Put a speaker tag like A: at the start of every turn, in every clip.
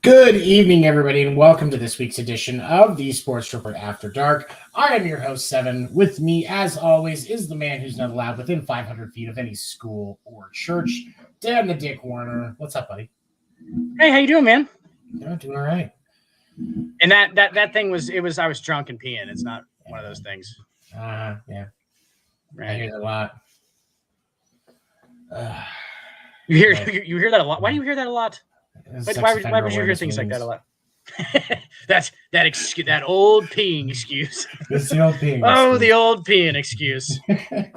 A: Good evening, everybody, and welcome to this week's edition of the Sports Report After Dark. I am your host, Seven. With me, as always, is the man who's not allowed within 500 feet of any school or church, Dan the Dick Warner. What's up, buddy?
B: Hey, how you doing, man?
A: Yeah, doing all right.
B: And that thing was I was drunk and peeing. It's not one of those things.
A: Yeah.
B: Right.
A: I hear that a lot.
B: You hear that a lot. Why do you hear that a lot? Why would you hear things like that a lot? That's that old peeing excuse.
A: It's the old peeing.
B: Oh, the old peeing excuse. They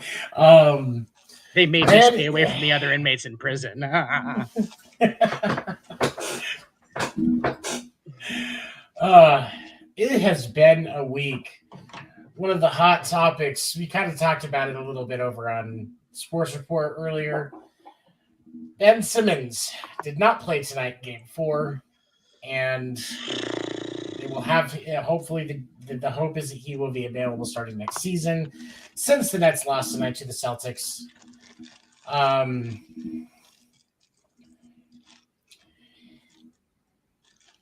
B: made me stay away from the other inmates in prison.
A: It has been a week. One of the hot topics, we kind of talked about it a little bit over on Sports Report earlier. Ben Simmons did not play tonight, Game 4, and they will have, hopefully, the hope is that he will be available starting next season, since the Nets lost tonight to the Celtics. I'm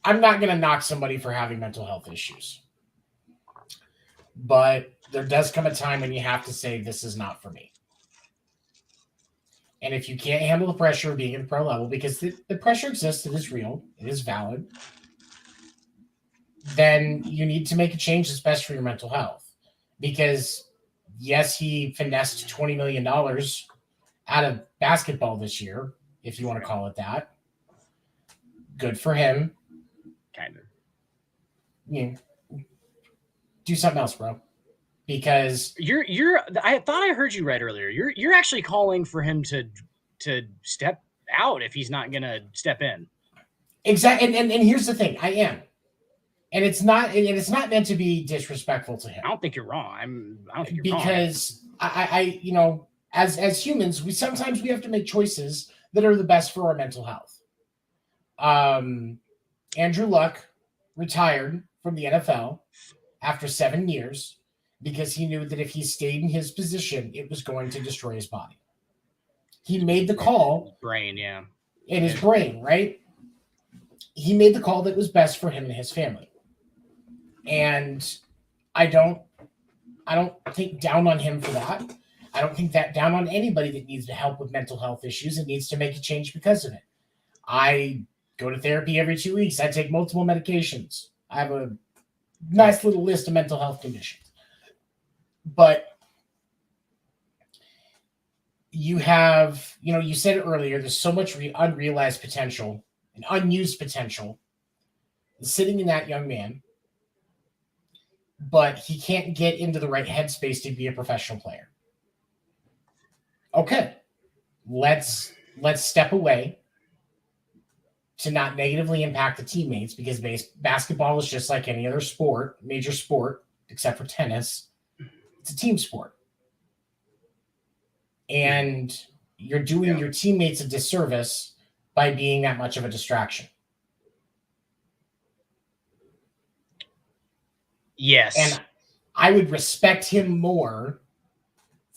A: not going to knock somebody for having mental health issues, but there does come a time when you have to say, this is not for me. And if you can't handle the pressure of being at the pro level, because the pressure exists, it is real, it is valid, then you need to make a change that's best for your mental health. Because, yes, he finessed $20 million out of basketball this year, if you want to call it that. Good for him.
B: Kind of.
A: Yeah. Do something else, bro. Because
B: I thought I heard you right earlier. You're actually calling for him to step out if he's not gonna step in.
A: Exactly, and here's the thing, I am. And it's not meant to be disrespectful to him.
B: I don't think you're wrong. I don't think you're wrong.
A: Because I as humans, we sometimes have to make choices that are the best for our mental health. Andrew Luck retired from the NFL after 7 years because he knew that if he stayed in his position, it was going to destroy his body. He made the call.
B: Brain, yeah.
A: In his brain, right? He made the call that was best for him and his family. And I don't think down on him for that. I don't think that down on anybody that needs to help with mental health issues and needs to make a change because of it. I go to therapy every 2 weeks. I take multiple medications. I have a nice little list of mental health conditions. But you have, you said it earlier, there's so much unrealized potential and unused potential sitting in that young man, but he can't get into the right headspace to be a professional player. Okay, let's step away to not negatively impact the teammates, because basketball is just like any other sport, major sport, except for tennis. It's a team sport. And you're doing your teammates a disservice by being that much of a distraction.
B: Yes.
A: And I would respect him more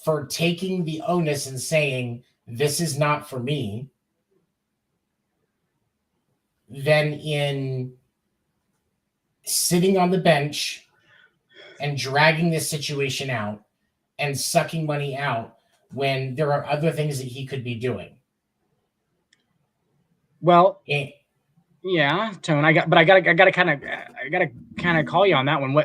A: for taking the onus and saying, this is not for me, than in sitting on the bench and dragging this situation out and sucking money out when there are other things that he could be doing.
B: Well, yeah, Tone. I gotta kind of call you on that one.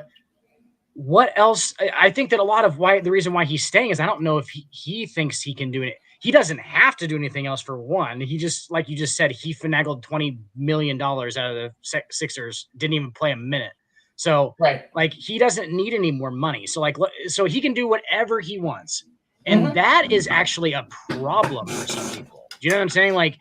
B: What else? I think that a lot of the reason why he's staying is I don't know if he thinks he can do it. He doesn't have to do anything else for one. He just, like you just said, he finagled $20 million out of the Sixers, didn't even play a minute. So,
A: right,
B: like, he doesn't need any more money. So he can do whatever he wants. And that is actually a problem for some people. Do you know what I'm saying? Like,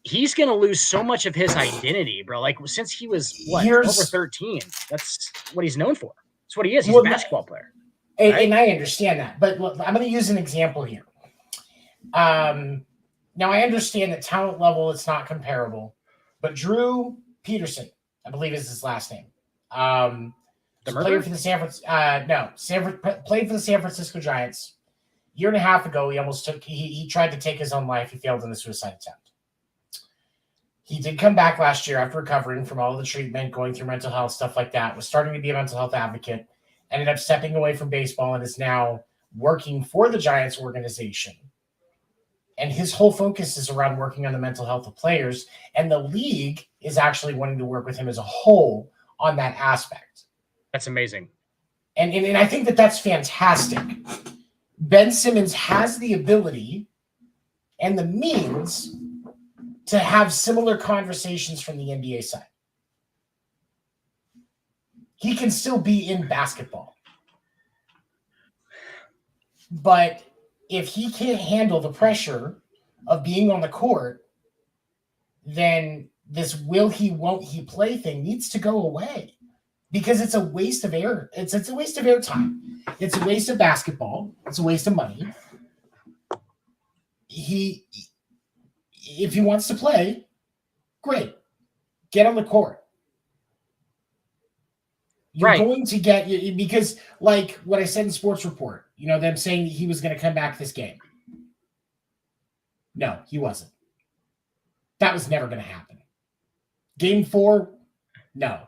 B: he's going to lose so much of his identity, bro. Like, since he was, over 13, that's what he's known for. That's what he is. He's a basketball player.
A: And I understand that. But look, I'm going to use an example here. Now, I understand that talent level is not comparable, but Drew Peterson, I believe is his last name, played for the played for the San Francisco Giants. A year and a half ago, he tried to take his own life. He failed in a suicide attempt. He did come back last year after recovering from all the treatment, going through mental health, stuff like that, was starting to be a mental health advocate, ended up stepping away from baseball and is now working for the Giants organization. And his whole focus is around working on the mental health of players. And the league is actually wanting to work with him as a whole on that aspect.
B: That's amazing.
A: And I think that that's fantastic. Ben Simmons has the ability and the means to have similar conversations from the NBA side. He can still be in basketball. But if he can't handle the pressure of being on the court, then this will he, won't he play thing needs to go away, because it's a waste of air. It's a waste of air time. It's a waste of basketball. It's a waste of money. If he wants to play, great. Get on the court. You're going to get, because like what I said in Sports Report, them saying he was going to come back this game. No, he wasn't. That was never going to happen. Game 4, no.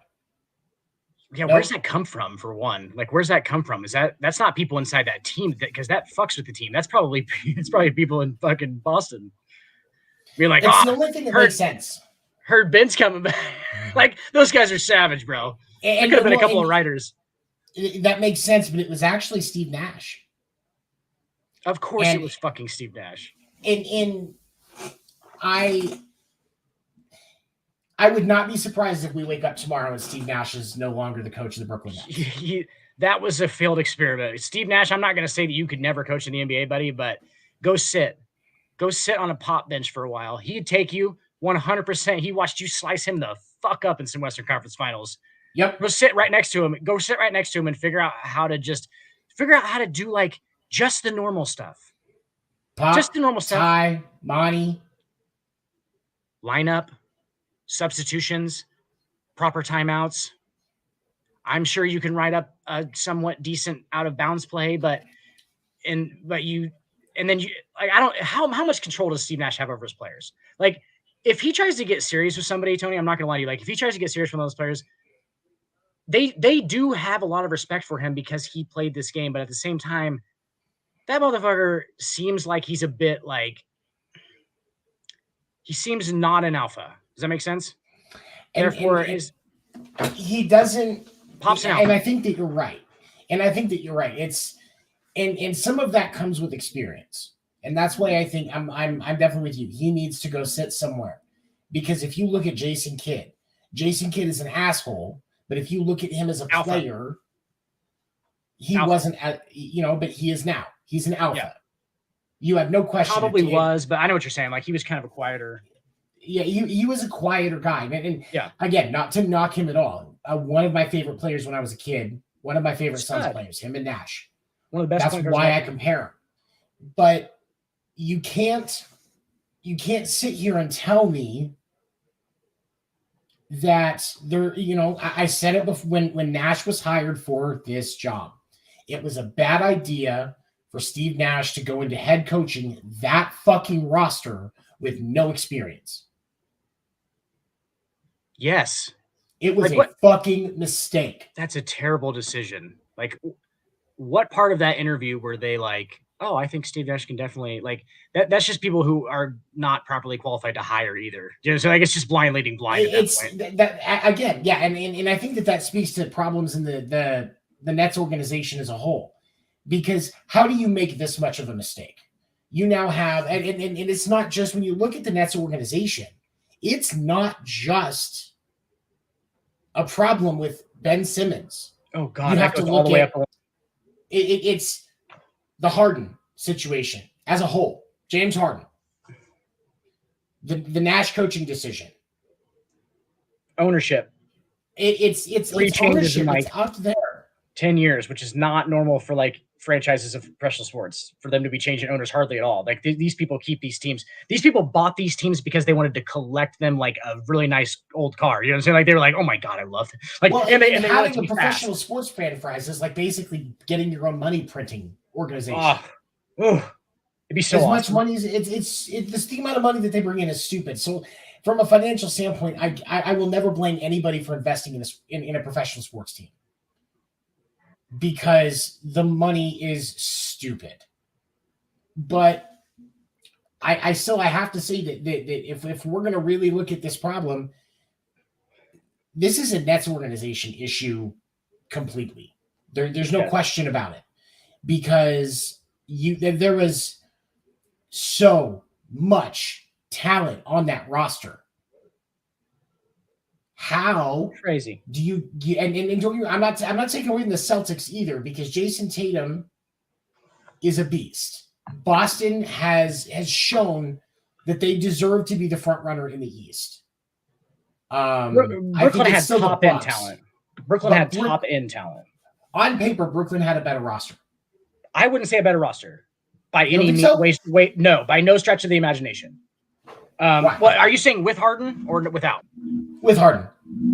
B: Yeah, where's that come from, for one? Like, where's that come from? That's not people inside that team, because that fucks with the team. It's probably people in fucking Boston. Be like,
A: it's the only thing that makes sense.
B: Heard Ben's coming back. Like, those guys are savage, bro. It could have been a couple of writers.
A: That makes sense, but it was actually Steve Nash.
B: Of course it was fucking Steve Nash.
A: I would not be surprised if we wake up tomorrow and Steve Nash is no longer the coach of the Brooklyn Nets.
B: That was a failed experiment. Steve Nash, I'm not going to say that you could never coach in the NBA, buddy, but go sit on a pop bench for a while. He'd take you 100%. He watched you slice him the fuck up in some Western Conference Finals.
A: Yep.
B: Go sit right next to him and figure out how to do like just the normal stuff. Just the normal stuff.
A: Ty, Monty.
B: Lineup, substitutions, proper timeouts. I'm sure you can write up a somewhat decent out of bounds play, how much control does Steve Nash have over his players? Like, if he tries to get serious with somebody, Tony, I'm not gonna lie to you. Like, if he tries to get serious with those players, they do have a lot of respect for him because he played this game, but at the same time, that motherfucker seems like he's a bit like, he seems not an alpha. Does that make sense? Therefore,
A: he doesn't
B: pops out.
A: And I think that you're right. It's and some of that comes with experience, and that's why I think I'm definitely with you. He needs to go sit somewhere, because if you look at Jason Kidd is an asshole. But if you look at him as a player, he wasn't, but he is now. He's an alpha. Yeah. You have no question.
B: Probably was, but I know what you're saying. Like, he was kind of a quieter.
A: Yeah, he was a quieter guy. And again, not to knock him at all. One of my favorite players when I was a kid, one of my favorite Suns players, him and Nash.
B: One of the best.
A: That's why I compare him. But you can't sit here and tell me that there, I said it before when Nash was hired for this job. It was a bad idea for Steve Nash to go into head coaching that fucking roster with no experience.
B: Yes.
A: It was a fucking mistake.
B: That's a terrible decision. Like, what part of that interview were they like, oh, I think Steve Nash can definitely, like, that's just people who are not properly qualified to hire either. So I guess just blind leading blind.
A: Again, yeah, and I think that speaks to problems in the Nets organization as a whole. Because how do you make this much of a mistake? You now have, and it's not just when you look at the Nets organization, it's not just a problem with Ben Simmons.
B: Oh God,
A: you have to look at it's the Harden situation as a whole. James Harden, the Nash coaching decision,
B: ownership.
A: It's ownership. It's up there.
B: 10 years, which is not normal for like franchises of professional sports, for them to be changing owners hardly at all. Like these people keep these teams. These people bought these teams because they wanted to collect them like a really nice old car. You know what I'm saying? Like they were like, oh my God, I love it. Like,
A: well, and having a professional sports franchise is like basically getting your own money printing organization.
B: It'd be so
A: as
B: awesome.
A: Much money as it's the amount of money that they bring in is stupid. So from a financial standpoint, I will never blame anybody for investing in this in a professional sports team because the money is stupid. But I still have to say that if we're going to really look at this problem, this is a Nets organization issue completely. There's no question about it because there was so much talent on that roster. How
B: crazy
A: do you and I'm not taking away from the Celtics either because Jason Tatum is a beast. Boston has shown that they deserve to be the front runner in the East.
B: Brooklyn had top end talent. Brooklyn had top end talent.
A: On paper, Brooklyn had a better roster.
B: I wouldn't say a better roster by any means. Wait, no, by no stretch of the imagination. What are you saying with Harden or without?
A: With Harden.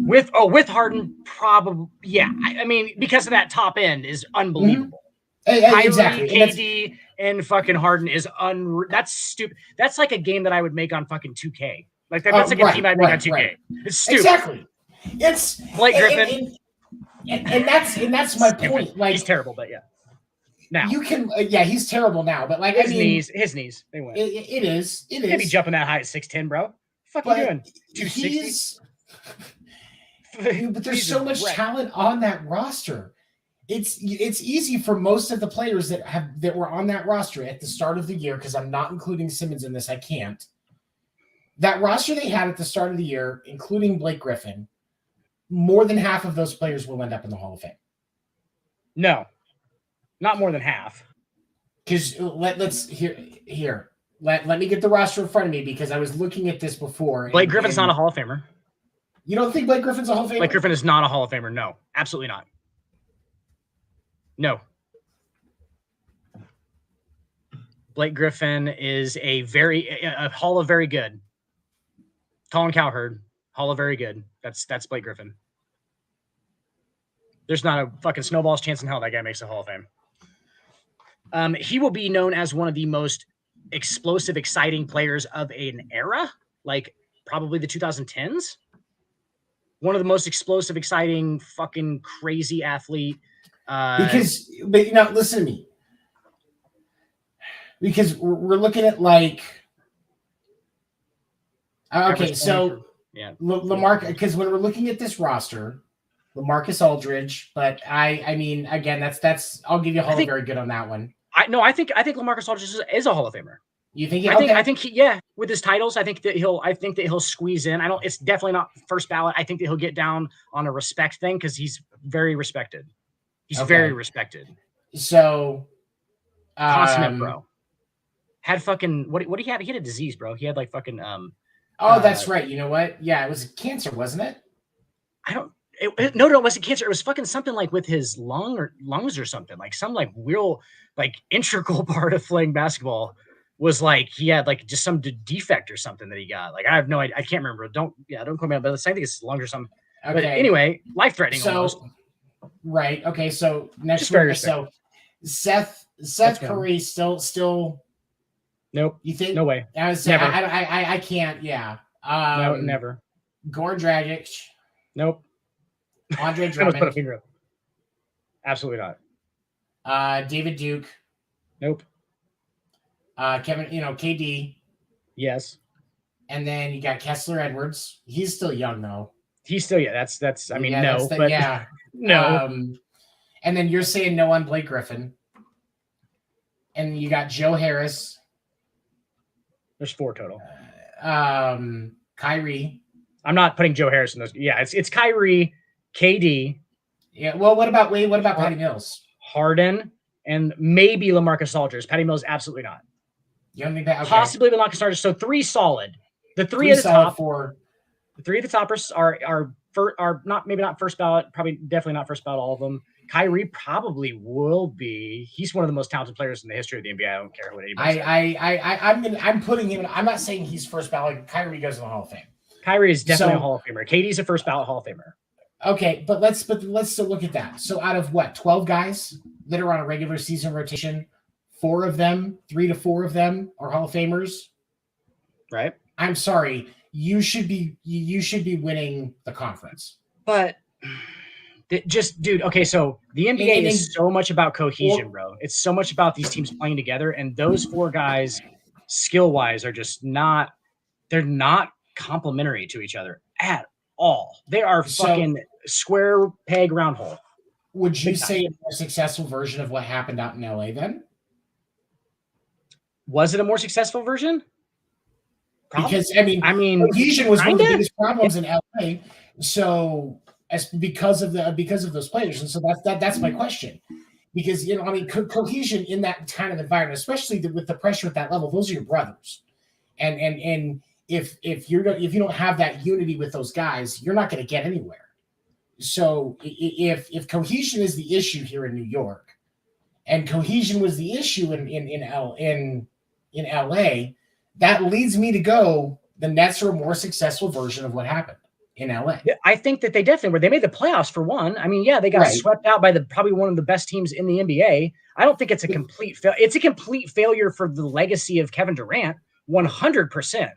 B: With Harden, probably, yeah. I mean, because of that top end is unbelievable.
A: Mm-hmm. Exactly.
B: KD and fucking Harden is that's stupid. That's like a game that I would make on fucking 2K. Like that's like a team I'd make on 2K. Right. It's stupid.
A: Exactly. It's
B: Blake Griffin.
A: And that's my point. Like
B: he's terrible, but yeah. Now
A: you can, he's terrible now. But like
B: his knees, they win.
A: It is.
B: You can't be jumping that high at 6'10", bro. What the fuck you doing? 260.
A: But there's so much talent on that roster. It's easy for most of the players that were on that roster at the start of the year, because I'm not including Simmons in this. I can't. That roster they had at the start of the year, including Blake Griffin, more than half of those players will end up in the Hall of Fame.
B: No, not more than half.
A: Because let's here. Let me get the roster in front of me because I was looking at this before.
B: Blake Griffin's not a Hall of Famer.
A: You don't think Blake Griffin's a Hall of Famer?
B: Blake Griffin is not a Hall of Famer. No, absolutely not. No. Blake Griffin is a Hall of Very Good. Colin Cowherd, Hall of Very Good. That's Blake Griffin. There's not a fucking snowball's chance in hell that guy makes a Hall of Fame. He will be known as one of the most explosive, exciting players of an era, like probably the 2010s. One of the most explosive, exciting, fucking crazy athlete.
A: But listen to me. Because we're looking at like, okay, so Lamarcus, because when we're looking at this roster, LaMarcus Aldridge, but I mean, again, that's I'll give you a Hall of Very Good on that one.
B: I think LaMarcus Aldridge is a Hall of Famer.
A: You think?
B: I think he, with his titles, I think that he'll squeeze in. It's definitely not first ballot. I think that he'll get down on a respect thing because he's very respected. He's very respected.
A: So,
B: consummate, bro. Had fucking what he had? He had a disease, bro. He had like fucking
A: that's right. You know what? Yeah, it was cancer, wasn't it?
B: No, it wasn't cancer. It was fucking something like with his lungs or something. Like some like real like integral part of playing basketball was like he had like just some defect or something that he got. Like I have no idea. I can't remember. Don't quote me on, but I think it's lungs or something. Okay. But anyway, life threatening almost.
A: Right. Okay. So next week. So Seth Curry still.
B: Nope.
A: You think?
B: No way.
A: Never. I can't. Yeah.
B: No, never.
A: Goran Dragic.
B: Nope.
A: Andre Drummond.
B: Absolutely not.
A: David Duke.
B: Nope.
A: Kevin, KD.
B: Yes.
A: And then you got Kessler Edwards. He's still young though.
B: He's still That's. I mean, no.
A: No. And then you're saying no on Blake Griffin. And you got Joe Harris.
B: There's 4 total.
A: Kyrie.
B: I'm not putting Joe Harris in those. Yeah, it's Kyrie, KD.
A: Yeah. Well, what about Patty Mills?
B: Harden and maybe LaMarcus Aldridge. Patty Mills, absolutely not.
A: You don't think that? Okay.
B: Possibly LaMarcus Aldridge. So 3 solid. The three at the top. The 3 at the top are not first ballot. Probably definitely not first ballot. All of them. Kyrie probably will be. He's one of the most talented players in the history of the NBA. I don't care what anybody says.
A: I'm putting him. I'm not saying he's first ballot. Kyrie goes in the Hall of Fame.
B: Kyrie is definitely a Hall of Famer. KD's a first ballot Hall of Famer.
A: Okay, but let's still look at that. So out of 12 guys that are on a regular season rotation, 3 to 4 of them are Hall of Famers.
B: Right.
A: I'm sorry. you should be winning the conference.
B: But dude, okay, so the NBA is so much about cohesion, bro. It's so much about these teams playing together, and those four guys, skill-wise, are just they're not complementary to each other at all. They are fucking square peg, round hole.
A: Would you say a more successful version of what happened out in LA then?
B: Was it a more successful version?
A: Probably. Because I mean, cohesion was one of the biggest problems in LA. So because of those players, and so that's my question. Because cohesion in that kind of environment, especially with the pressure at that level, those are your brothers, and if you don't have that unity with those guys, you're not going to get anywhere. So if cohesion is the issue here in New York, and cohesion was the issue in LA, that leads me to go the Nets are a more successful version of what happened in LA.
B: I think that they definitely were. They made the playoffs for one. I mean, yeah, they got swept out by probably one of the best teams in the NBA. I don't think it's a complete failure. It's a complete failure for the legacy of Kevin Durant, 100%.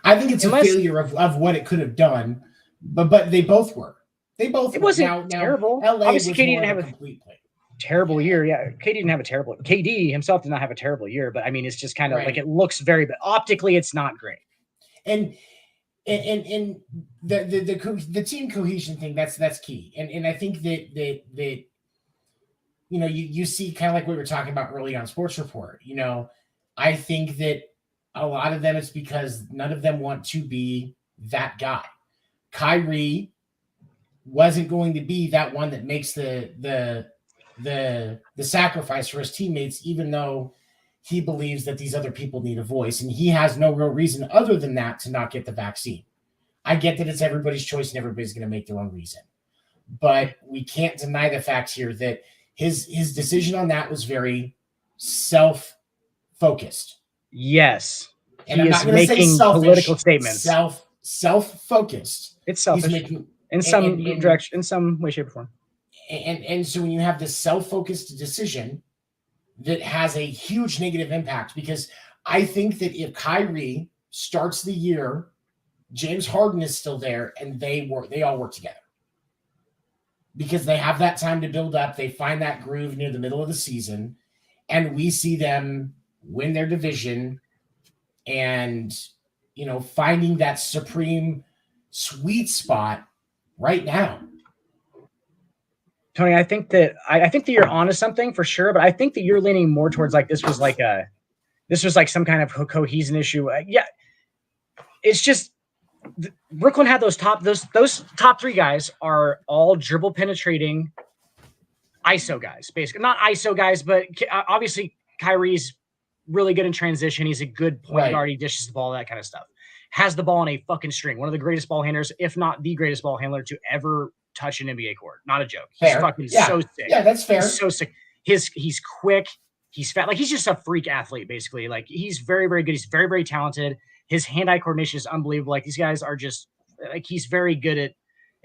A: I think it's a failure of what it could have done, but they both were. It
B: wasn't terrible.
A: LA
B: obviously,
A: was
B: KD
A: more
B: didn't have
A: of
B: a
A: complete play.
B: Terrible year. Yeah, KD didn't have a terrible. KD himself did not have a terrible year, but I mean, it's just kind of like it looks very, but optically, it's not great.
A: And the team cohesion thing, that's key. And I think that you see kind of like what we were talking about early on Sports Report. I think that a lot of them it's because none of them want to be that guy. Kyrie wasn't going to be that one that makes the sacrifice for his teammates, even though he believes that these other people need a voice, and he has no real reason other than that to not get the vaccine. I get that it's everybody's choice and everybody's going to make their own reason, but we can't deny the fact here that his decision on that was very self-focused.
B: Yes,
A: and I'm not going to say selfish,
B: political statements.
A: Self-focused.
B: It's selfish in some direction, in some way, shape, or form.
A: And so when you have this self-focused decision that has a huge negative impact, because I think that if Kyrie starts the year, James Harden is still there, and they all work together because they have that time to build up. They find that groove near the middle of the season, and we see them win their division and finding that supreme sweet spot right now.
B: Tony, I think that you're onto something for sure, but I think that you're leaning more towards like this was like some kind of cohesion issue. Yeah, it's just Brooklyn had those top three guys are all dribble penetrating ISO guys, basically not ISO guys, but obviously Kyrie's really good in transition. He's a good point guard. He dishes the ball, that kind of stuff. Has the ball on a fucking string. One of the greatest ball handlers, if not the greatest ball handler to ever touch an NBA court. Not a joke. He's fucking so sick.
A: Yeah, that's fair.
B: He's so sick. He's quick. He's fat. Like he's just a freak athlete, basically. Like he's very, very good. He's very, very talented. His hand-eye coordination is unbelievable. Like these guys are just like he's very good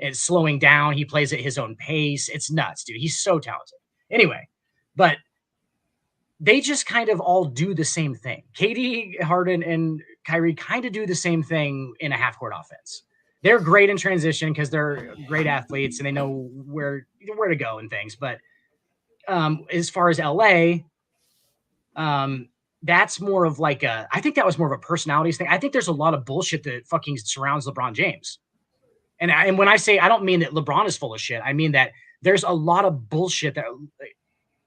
B: at slowing down. He plays at his own pace. It's nuts, dude. He's so talented. Anyway, but they just kind of all do the same thing. KD, Harden, and Kyrie kind of do the same thing in a half-court offense. They're great in transition because they're great athletes and they know where to go and things. But as far as LA, that's more of like I think that was more of a personalities thing. I think there's a lot of bullshit that fucking surrounds LeBron James. And when I say, I don't mean that LeBron is full of shit. I mean that there's a lot of bullshit that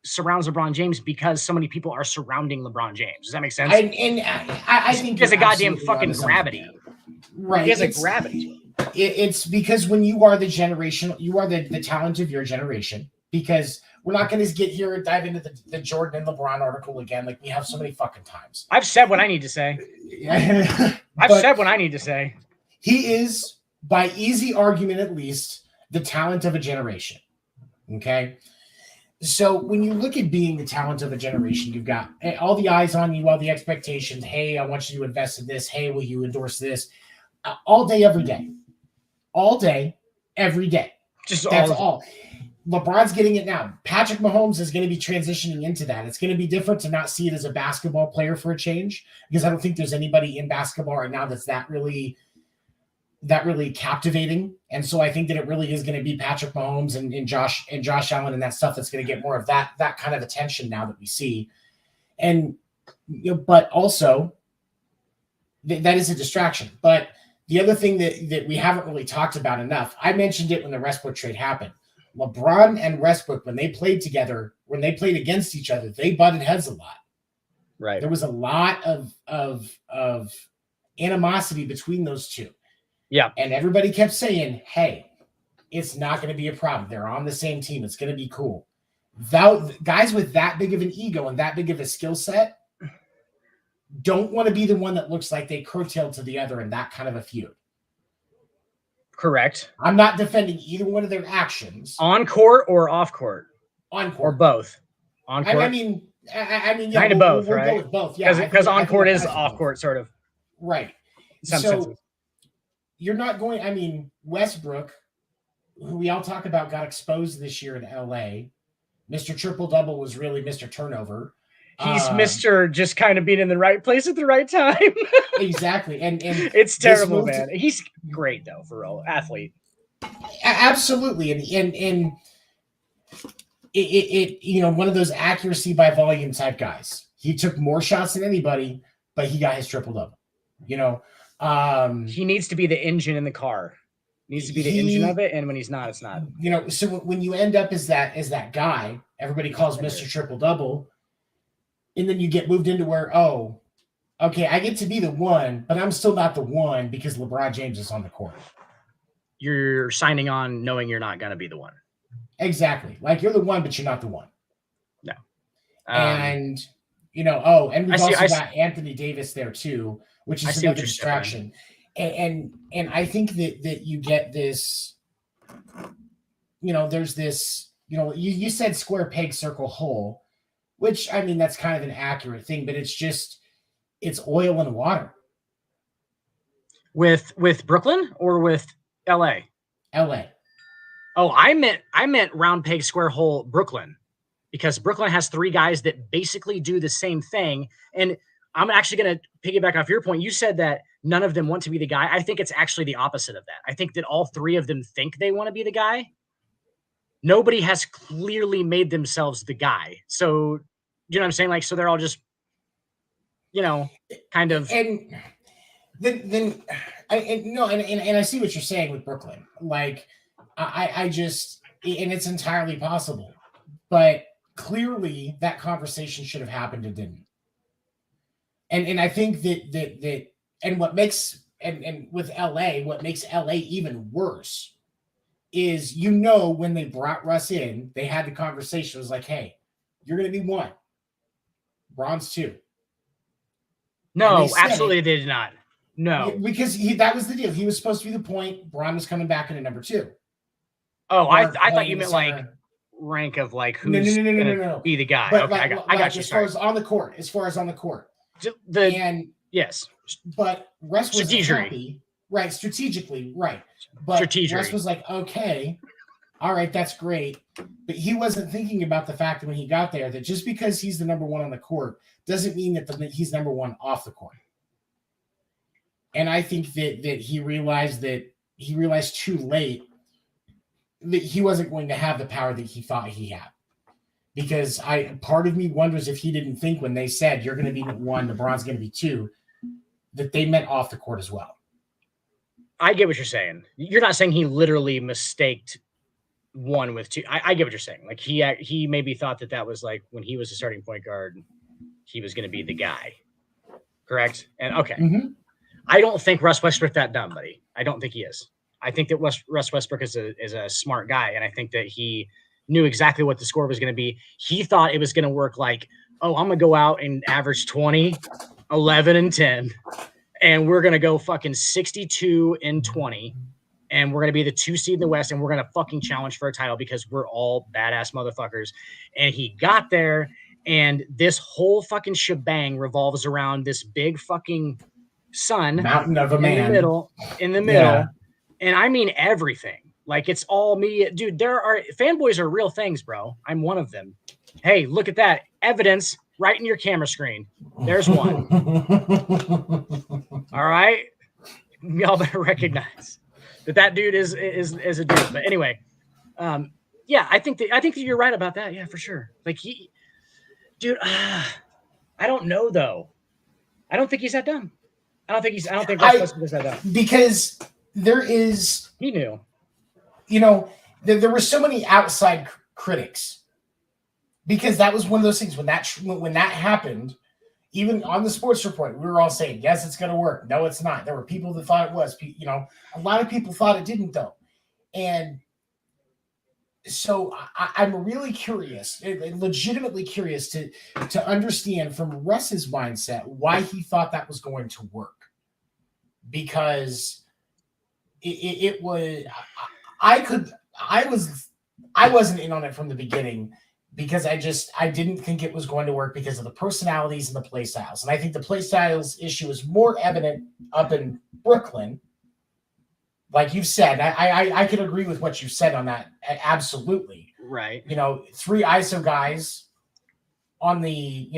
B: surrounds LeBron James because so many people are surrounding LeBron James. Does that make sense?
A: I think
B: he has a goddamn fucking gravity.
A: Right.
B: He has a gravity.
A: It's because when you are the generation, you are the talent of your generation. Because we're not going to get here and dive into the Jordan and LeBron article again. Like we have so many fucking times.
B: I've said what I need to say. I've said what I need to say.
A: He is, by easy argument at least, the talent of a generation. Okay? So when you look at being the talent of a generation, you've got all the eyes on you, all the expectations. Hey, I want you to invest in this. Hey, will you endorse this? All day, every day. All day, every day.
B: Just
A: That's all. LeBron's getting it now. Patrick Mahomes is going to be transitioning into that. It's going to be different to not see it as a basketball player for a change, because I don't think there's anybody in basketball right now that's that really captivating. And so I think that it really is going to be Patrick Mahomes and Josh Allen and that stuff that's going to get more of that kind of attention now that we see. And but also that is a distraction. But the other thing that we haven't really talked about enough, I mentioned it when the Westbrook trade happened. LeBron and Westbrook, when they played together, when they played against each other, they butted heads a lot.
B: Right.
A: There was a lot of animosity between those two.
B: Yeah.
A: And everybody kept saying, hey, it's not going to be a problem. They're on the same team. It's going to be cool. Guys with that big of an ego and that big of a skill set don't want to be the one that looks like they curtail to the other in that kind of a feud.
B: Correct.
A: I'm not defending either one of their actions.
B: On court or off court?
A: On court.
B: Or both? On court?
A: I mean, yeah,
B: kind of both,
A: we'll
B: right?
A: go with both. Yeah,
B: because on court is off court, sort of.
A: Right.
B: Some
A: so
B: senses.
A: You're not going. I mean, Westbrook, who we all talk about, got exposed this year in LA. Mr. Triple Double was really Mr. Turnover.
B: He's Mr. just kind of being in the right place at the right time.
A: Exactly. And
B: it's terrible, man. He's great though, for real. Athlete.
A: Absolutely. And it one of those accuracy by volume type guys. He took more shots than anybody, but he got his triple double. He
B: needs to be the engine in the car. Needs to be the engine of it, and when he's not, it's not.
A: So when you end up as that guy, everybody calls Mr. Triple Double. And then you get moved into where, oh, okay, I get to be the one, but I'm still not the one because LeBron James is on the court.
B: You're signing on knowing you're not going to be the one.
A: Exactly. Like you're the one, but you're not the one.
B: No.
A: And, and we've also got Anthony Davis there too, which is another distraction. And I think that you get this, there's this, you said square peg, circle hole. Which, I mean, that's kind of an accurate thing, but it's oil and water.
B: With Brooklyn or with LA?
A: LA.
B: Oh, I meant round peg, square hole Brooklyn, because Brooklyn has three guys that basically do the same thing. And I'm actually going to piggyback off your point. You said that none of them want to be the guy. I think it's actually the opposite of that. I think that all three of them think they want to be the guy. Nobody has clearly made themselves the guy. So, you know what I'm saying? Like, so they're all just, kind of.
A: And then I see what you're saying with Brooklyn. Like, I just, and it's entirely possible, but clearly that conversation should have happened and didn't. And I think that and what makes, and with LA, what makes LA even worse is, when they brought Russ in, they had the conversation. It was like, hey, you're going to be one. Bron's two.
B: No, absolutely they did not. No.
A: Because that was the deal. He was supposed to be the point. Bron was coming back in at number two.
B: Oh, I thought you meant like rank of like who's going to be the guy.
A: But
B: okay, I got you.
A: As far as on the court.
B: Yes.
A: But Russ was happy. Right, strategically, right. But Russ was like, okay, all right, that's great. But he wasn't thinking about the fact that when he got there, that just because he's the number one on the court doesn't mean that he's number one off the court. And I think that he realized too late that he wasn't going to have the power that he thought he had. Because part of me wonders if he didn't think when they said you're going to be one, LeBron's going to be two, that they meant off the court as well.
B: I get what you're saying. You're not saying he literally mistaked one with two. I get what you're saying. Like he maybe thought that was like when he was a starting point guard, he was going to be the guy. Correct? And okay.
A: Mm-hmm.
B: I don't think Russ Westbrook that dumb, buddy. I don't think he is. I think that Russ Westbrook is a smart guy, and I think that he knew exactly what the score was going to be. He thought it was going to work like, oh, I'm going to go out and average 20, 11, and 10. And we're going to go fucking 62 and 20. And we're going to be the 2 seed in the West. And we're going to fucking challenge for a title because we're all badass motherfuckers. And he got there. And this whole fucking shebang revolves around this big fucking sun.
A: Mountain of a man.
B: In the middle. Yeah. And I mean everything. Like it's all media, dude. There are fanboys are real things, bro. I'm one of them. Hey, look at that evidence right in your camera screen. There's one. All right, y'all better recognize that dude is a dude. But anyway, yeah, I think that you're right about that. Yeah, for sure. Like dude, I don't know though. I don't think he's that dumb. I don't think Russ Westbrook is that dumb.
A: Because there is,
B: He knew.
A: you know, there were so many outside critics. Because that was one of those things when that happened, even on the Sports Report, we were all saying, yes, it's going to work. No, it's not. There were people that thought it was. You know, a lot of people thought it didn't, though. And so I'm really curious, legitimately curious to understand from Russ's mindset why he thought that was going to work. Because it was, I wasn't in on it from the beginning. Because I didn't think it was going to work because of the personalities and the play styles. And I think the play styles issue is more evident up in Brooklyn. Like you've said, I could agree with what you said on that. Absolutely.
B: Right.
A: You know, 3 ISO guys on the,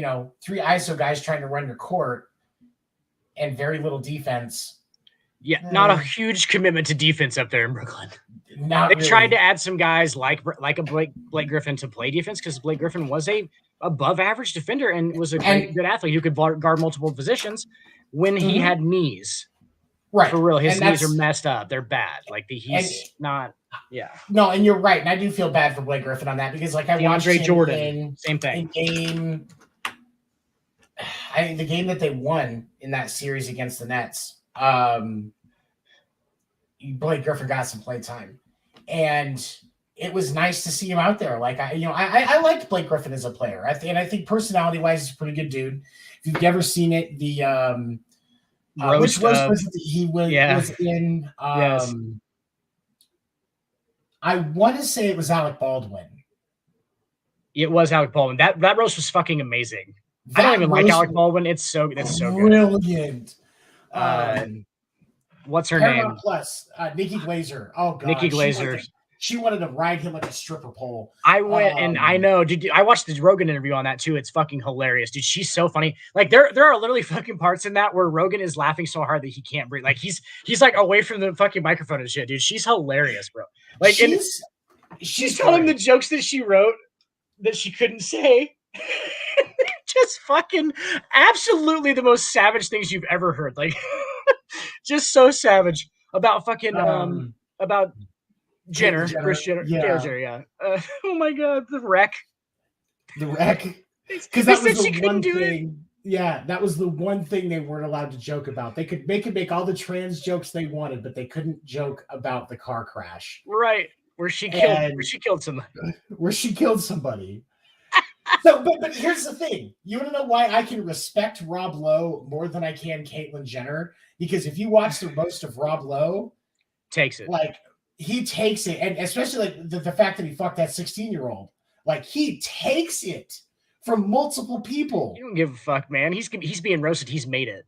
A: 3 ISO guys trying to run your court and very little defense.
B: Yeah, not a huge commitment to defense up there in Brooklyn.
A: They
B: really. Tried to add some guys like a Blake Griffin to play defense because Blake Griffin was a above average defender and was a good athlete who could guard multiple positions when he had knees.
A: Right.
B: For real, his knees are messed up. They're bad. Like he's not. Yeah.
A: No, and you're right, and I do feel bad for Blake Griffin on that because like I watched
B: DeAndre Jordan, same thing.
A: The game that they won in that series against the Nets. Blake Griffin got some play time, and it was nice to see him out there. Like I liked Blake Griffin as a player. I think personality wise, he's a pretty good dude. If you've ever seen it, the which was it he was in?
B: Yes.
A: I want to say it was Alec Baldwin.
B: It was Alec Baldwin. That roast was fucking amazing. I don't even like Alec Baldwin. It's so good.
A: Brilliant.
B: What's her
A: Paramount
B: name?
A: Plus, Nikki Glazer. Oh god,
B: Nikki Glazer.
A: She wanted to ride him like a stripper pole.
B: I went and I know, dude. I watched the Rogan interview on that too. It's fucking hilarious, dude. She's so funny. Like there are literally fucking parts in that where Rogan is laughing so hard that he can't breathe. Like he's like away from the fucking microphone and shit, dude. She's hilarious, bro. Like she's telling the jokes that she wrote that she couldn't say. Just fucking absolutely the most savage things you've ever heard. Like just so savage about fucking about Jenner, Kris Jenner. Yeah. Oh my god, the wreck.
A: Because that was the one thing. Yeah, that was the one thing they weren't allowed to joke about. They could make all the trans jokes they wanted, but they couldn't joke about the car crash.
B: Right. Where she killed somebody.
A: So, but here's the thing. You want to know why I can respect Rob Lowe more than I can Caitlyn Jenner? Because if you watch the roast of Rob Lowe,
B: takes it.
A: Like he takes it, and especially like the fact that he fucked that 16-year-old. Like he takes it from multiple people.
B: You don't give a fuck, man. He's being roasted. He's made it.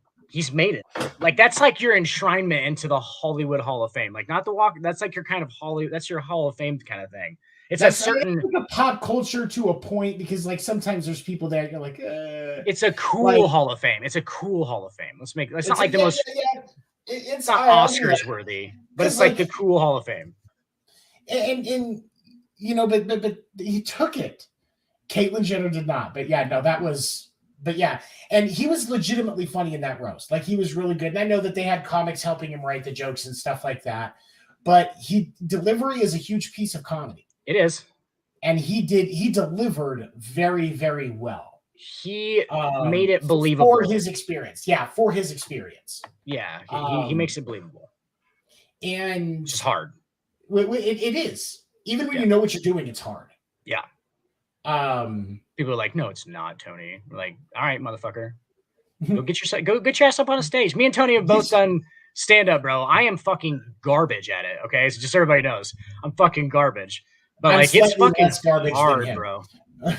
B: Like that's like your enshrinement into the Hollywood Hall of Fame. Like not the walk. That's like your kind of that's your Hall of Fame kind of thing. It's a certain
A: like a pop culture to a point because like sometimes there's people there you're like
B: it's a cool Hall of Fame. It's a cool Hall of Fame. It's not like the most it's not Oscars worthy, but it's like the cool Hall of Fame.
A: And but he took it. Caitlyn Jenner did not. But yeah, no, that was and he was legitimately funny in that roast. Like he was really good. And I know that they had comics helping him write the jokes and stuff like that. But delivery is a huge piece of comedy.
B: It is.
A: And he delivered very, very well.
B: He made it believable.
A: For his experience. Yeah, for his experience.
B: Yeah, he makes it believable.
A: And
B: it's hard.
A: It is. Even when you know what you're doing, it's hard.
B: Yeah. People are like, no, it's not, Tony. We're like, all right, motherfucker. Go get your ass up on a stage. Me and Tony have both done stand-up, bro. I am fucking garbage at it. Okay. So just so everybody knows, I'm fucking garbage. But like it's fucking hard, bro.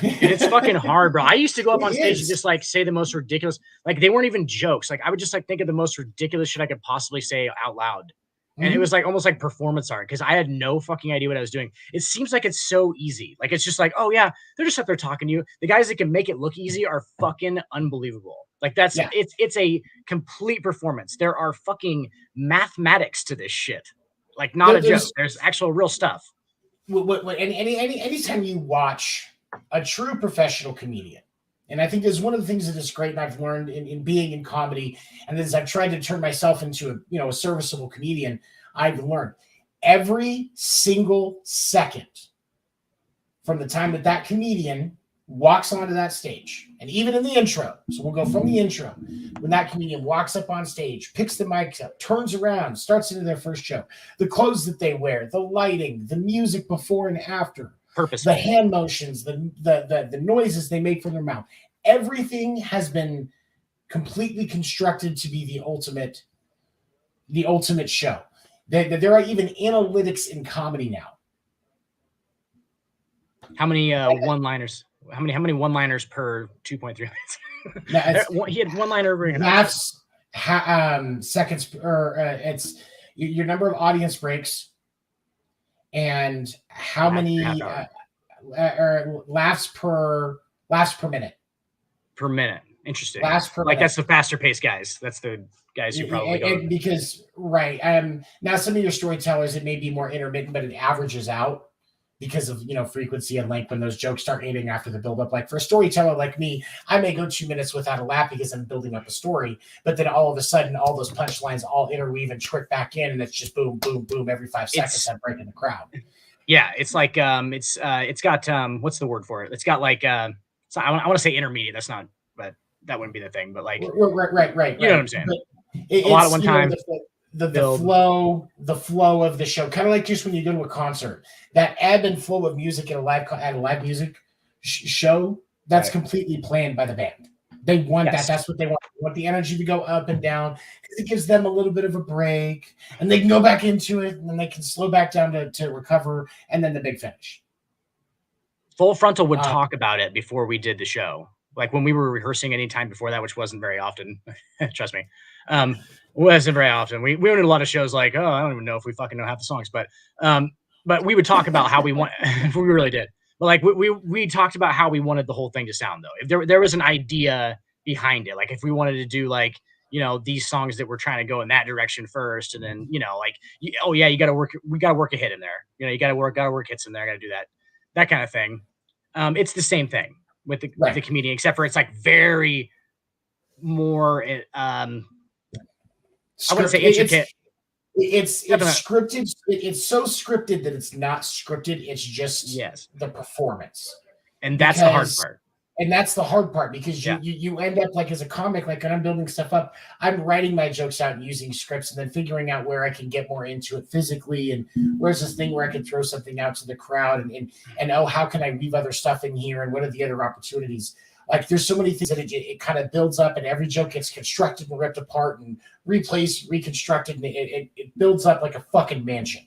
B: It's fucking hard, bro. I used to go up on stage and just like say the most ridiculous, like they weren't even jokes. Like I would just like think of the most ridiculous shit I could possibly say out loud. And it was like almost like performance art because I had no fucking idea what I was doing. It seems like it's so easy. Like it's just like, oh yeah, they're just up there talking to you. The guys that can make it look easy are fucking unbelievable. Like it's a complete performance. There are fucking mathematics to this shit. Like not a joke. There's actual real stuff.
A: Anytime you watch a true professional comedian, and I think there's one of the things that is great, and I've learned in being in comedy, and as I've tried to turn myself into a serviceable comedian, I've learned every single second from the time that comedian walks onto that stage, and even in the intro. So we'll go from the intro when that comedian walks up on stage, picks the mic up, turns around, starts into their first show. The clothes that they wear, the lighting, the music before and after.
B: Purposeful.
A: The hand motions, the noises they make from their mouth. Everything has been completely constructed to be the ultimate show. There are even analytics in comedy now.
B: How many one-liners? How many one-liners per 2.3 minutes? He had one-liner
A: laughs, seconds, or it's your number of audience breaks. And how many laughs per minute?
B: Per minute. Interesting.
A: Laughs per minute.
B: That's the faster paced guys. That's the guys who probably go.
A: Because right. Now some of your storytellers, it may be more intermittent, but it averages out because of frequency and length when those jokes start ending after the build up. Like for a storyteller like me, I may go 2 minutes without a laugh because I'm building up a story, but then all of a sudden all those punchlines all interweave and trick back in, and it's just boom, boom, boom every 5 seconds. I'm breaking the crowd.
B: Yeah, it's like it's got what's the word for it? It's got like I want to say intermediate. That's not, but that wouldn't be the thing. But like
A: right.
B: You know what I'm saying?
A: A
B: lot at one time.
A: The flow of the show, kind of like just when you go to a concert, that ebb and flow of music at a live music show, that's completely planned by the band. They want that. That's what they want. They want the energy to go up and down because it gives them a little bit of a break, and they can go back into it, and then they can slow back down to recover, and then the big finish.
B: Full Frontal would talk about it before we did the show. Like when we were rehearsing any time before that, which wasn't very often. Trust me. Wasn't very often. We went to a lot of shows like, oh, I don't even know if we fucking know half the songs, but we would talk about how we want. We really did. But like we talked about how we wanted the whole thing to sound though. If there was an idea behind it, like if we wanted to do like these songs that we're trying to go in that direction first, and then like we got to work a hit in there. You got to work hits in there. Got to do that kind of thing. It's the same thing with the comedian, except for it's like very more. I wouldn't say intricate.
A: It's scripted. It's so scripted that it's not scripted. It's just the performance,
B: and that's the hard part.
A: And that's the hard part because you end up like as a comic, like when I'm building stuff up, I'm writing my jokes out and using scripts, and then figuring out where I can get more into it physically, and where's this thing where I can throw something out to the crowd, and how can I weave other stuff in here, and what are the other opportunities? Like there's so many things that it kind of builds up, and every joke gets constructed and ripped apart and replaced, reconstructed, and it builds up like a fucking mansion.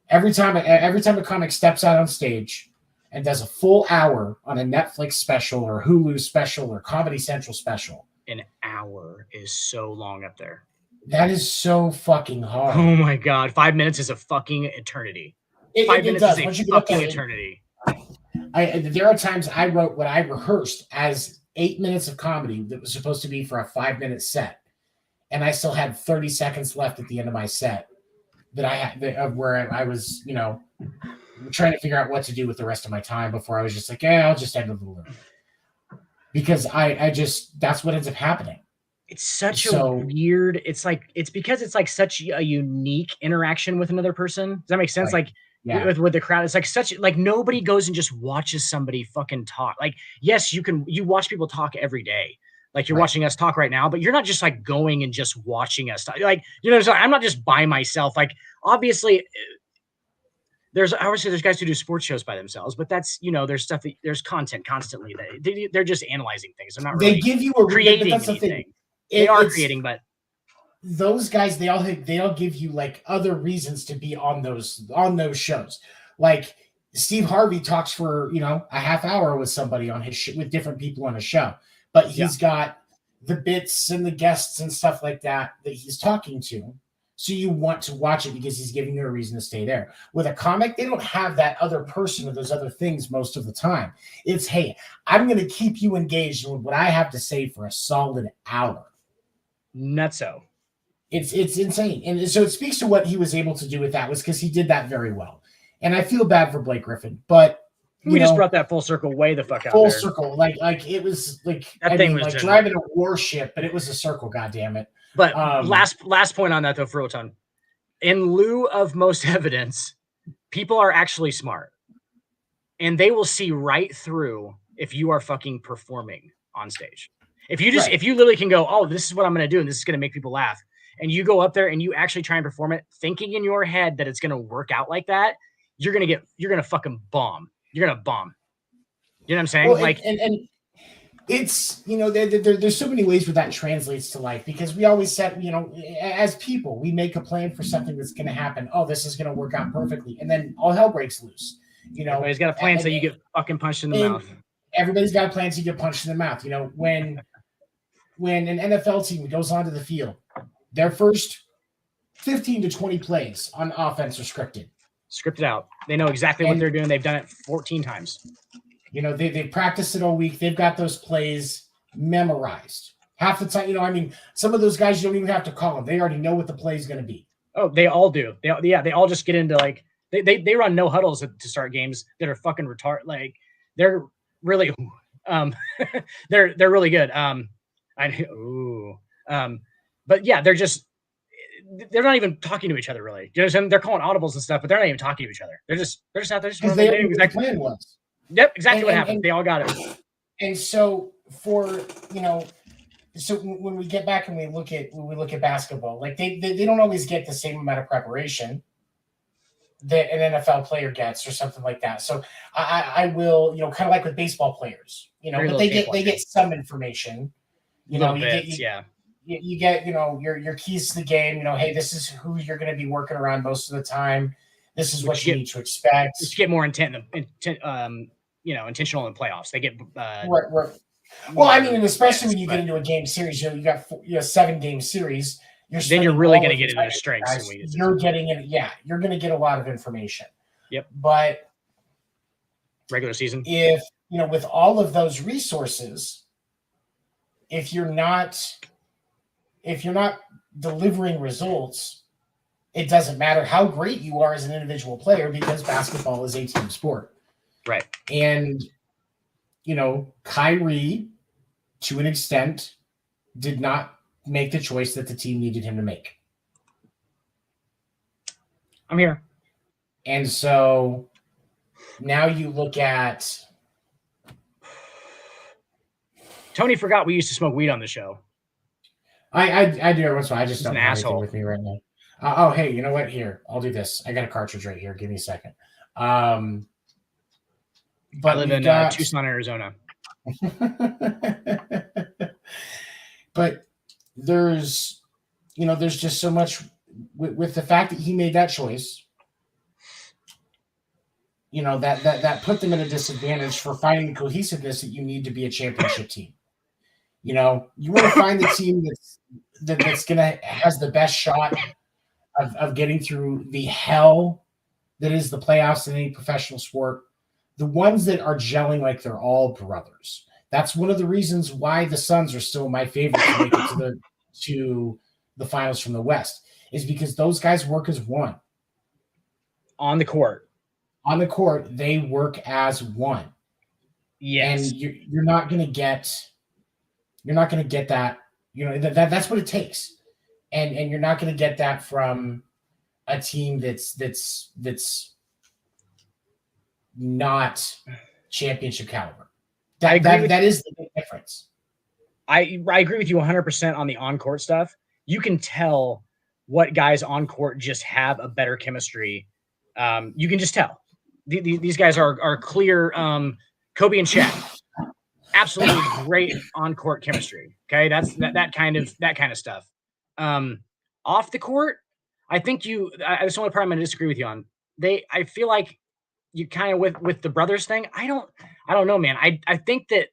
A: Every time a comic steps out on stage and does a full hour on a Netflix special or Hulu special or Comedy Central special.
B: An hour is so long up there.
A: That is so fucking hard.
B: Oh my God. 5 minutes is a fucking eternity. 5 minutes is a fucking eternity.
A: There are times I wrote what I rehearsed as 8 minutes of comedy that was supposed to be for a 5-minute set. And I still had 30 seconds left at the end of my set that I had where I was, trying to figure out what to do with the rest of my time before I was just like, I'll just end it a little bit. Because I just, that's what ends up happening.
B: It's such a weird, it's because it's like such a unique interaction with another person. Does that make sense?
A: Right.
B: Like with the crowd, it's like like nobody goes and just watches somebody fucking talk. Like, yes, you watch people talk every day. Like you're watching us talk right now, but you're not just like going and just watching us talk. Like, I'm not just by myself. Like, obviously, I would say there's guys who do sports shows by themselves, but that's, there's stuff there's content constantly that they're just analyzing things. They're not really
A: they give you a
B: creating anything. They are creating, but
A: those guys, they all give you like other reasons to be on those shows. Like Steve Harvey talks for, a half hour with somebody on his with different people on a show, but he's got the bits and the guests and stuff like that he's talking to. So you want to watch it because he's giving you a reason to stay there. With a comic, they don't have that other person or those other things most of the time. It's, hey, I'm going to keep you engaged with what I have to say for a solid hour.
B: Nutso.
A: It's insane. And so it speaks to what he was able to do with that, was because he did that very well. And I feel bad for Blake Griffin, but
B: we just brought that full circle way the fuck out
A: full
B: there.
A: Circle. Like it was like,
B: that thing was
A: like driving a warship, but it was a circle, goddammit.
B: But last point on that though, for Roton. In lieu of most evidence, people are actually smart. And they will see right through if you are fucking performing on stage. If you if you literally can go, oh, this is what I'm gonna do, and this is gonna make people laugh, and you go up there and you actually try and perform it, thinking in your head that it's gonna work out like that, you're gonna fucking bomb. You're gonna bomb. You know what I'm saying?
A: Well, and it's, there's so many ways where that translates to life, because we always said, as people, we make a plan for something that's going to happen. Oh, this is going to work out perfectly. And then all hell breaks loose.
B: Everybody's got a plan so you get fucking punched in the mouth.
A: Everybody's got a plan so you get punched in the mouth. When an NFL team goes onto the field, their first 15 to 20 plays on offense are scripted.
B: Scripted out. They know exactly what they're doing. They've done it 14 times. They practiced it all week. They've got those plays memorized. Half the time, some of those guys, you don't even have to call them. They already know what the play is going to be. Oh, they all do. They all just get into like they run no huddles to start games that are fucking retarded. Like they're really they're really good. But yeah, they're not even talking to each other really. You know what I'm saying? They're calling audibles and stuff, but they're not even talking to each other. They're just out there.
A: Because they know what the plan was.
B: Yep, exactly what happened. They all got it.
A: And so so when we get back and we look at basketball, like they don't always get the same amount of preparation that an NFL player gets or something like that. So I will, kind of like with baseball players, but they get some information. You get your keys to the game. Hey, this is who you're going to be working around most of the time. This is what you need to expect.
B: You get more intentional in playoffs. They get
A: right. Well, and especially when you get into a game series, you got 7-game series.
B: Then you're really going to get into their strengths.
A: You're getting it. Yeah, you're going to get a lot of information.
B: Yep.
A: But
B: regular season,
A: if with all of those resources, if you're not delivering results, it doesn't matter how great you are as an individual player, because basketball is a team sport.
B: Right.
A: And, Kyrie, to an extent, did not make the choice that the team needed him to make.
B: I'm here.
A: And so now you look at...
B: Tony forgot we used to smoke weed on the show.
A: I do every once in a while. I just
B: He's
A: don't
B: an
A: have
B: asshole
A: anything with me right now. Hey, you know what? Here, I'll do this. I got a cartridge right here. Give me a second. But
B: I live in Tucson, Arizona.
A: But there's just so much with the fact that he made that choice. That put them at a disadvantage for finding the cohesiveness that you need to be a championship team. You want to find the team that's has the best shot of getting through the hell that is the playoffs in any professional sport. The ones that are gelling like they're all brothers. That's one of the reasons why the Suns are still my favorite to make it to the finals from the West, is because those guys work as one.
B: On the court.
A: On the court, they work as one.
B: Yes.
A: And you're not going to get that. That's what it takes. And you're not going to get that from a team that's not championship caliber. That is the big difference.
B: I agree with you 100% on the on-court stuff. You can tell what guys on court just have a better chemistry. You can just tell. These guys are clear. Kobe and Shaq, absolutely great on-court chemistry. Okay, that's that kind of stuff. Off the court, I think that's the only part I'm going to disagree with you on. I feel like you kind of with the brothers thing. I don't know, man. I think that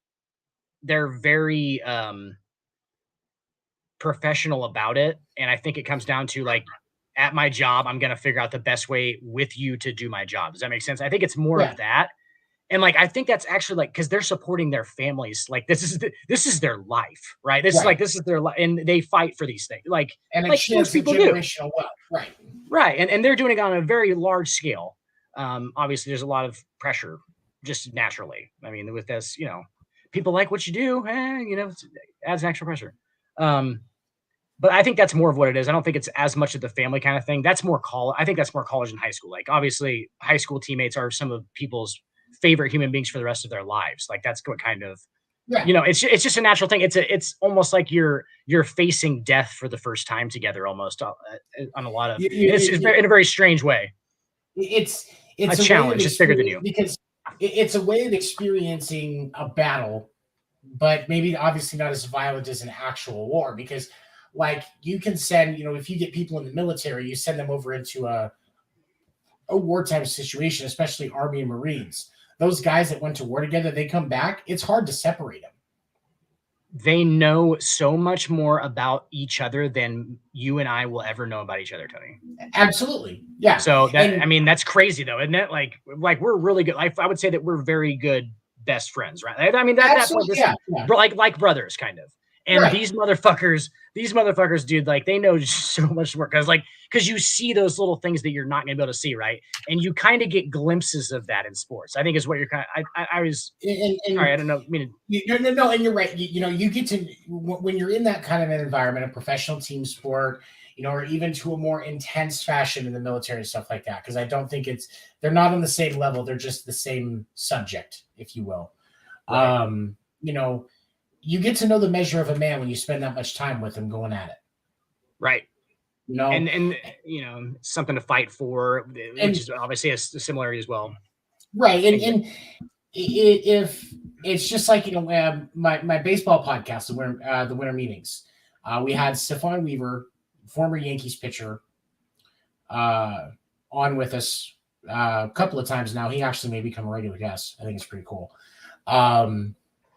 B: they're very professional about it, and I think it comes down to like at my job, I'm going to figure out the best way with you to do my job. Does that make sense? I think it's more of that. And like, I think that's actually like, cause they're supporting their families. Like this is their life, right? This is their life, and they fight for these things.
A: And it
B: like
A: shares the generational wealth. Right.
B: Right. And they're doing it on a very large scale. Obviously there's a lot of pressure just naturally. I mean, with this, people like what you do, it adds extra pressure. But I think that's more of what it is. I don't think it's as much of the family kind of thing. That's more I think that's more college and high school. Like obviously high school teammates are some of people's favorite human beings for the rest of their lives. Like that's what kind of, it's just a natural thing. It's almost like you're facing death for the first time together almost on a lot of, it's in a very strange way.
A: It's
B: a challenge. It's bigger than you.
A: Because it's a way of experiencing a battle, but maybe obviously not as violent as an actual war, because like you can send, if you get people in the military, you send them over into a wartime situation, especially Army and Marines. Those guys that went to war together, they come back. It's hard to separate them.
B: They know so much more about each other than you and I will ever know about each other, Tony.
A: Absolutely. Yeah.
B: So that's crazy though. Isn't it? Like we're really good. I would say that we're very good best friends, right? I mean, that's like brothers kind of. And these motherfuckers, dude, like they know so much more because you see those little things that you're not going to be able to see, right? And you kind of get glimpses of that in sports. I think is what you're kind of. I was. Sorry, I don't know. I mean,
A: no, and you're right. You get to when you're in that kind of an environment, a professional team sport, or even to a more intense fashion in the military and stuff like that. Because I don't think they're not on the same level. They're just the same subject, if you will. Right. You get to know the measure of a man when you spend that much time with him going at it.
B: Right. And something to fight for, which is obviously a similarity as well.
A: Right. And if it's just like, my baseball podcast, the winter meetings, we had Stephon Weaver, former Yankees pitcher, on with us a couple of times now. He actually may become a regular guest. I think it's pretty cool.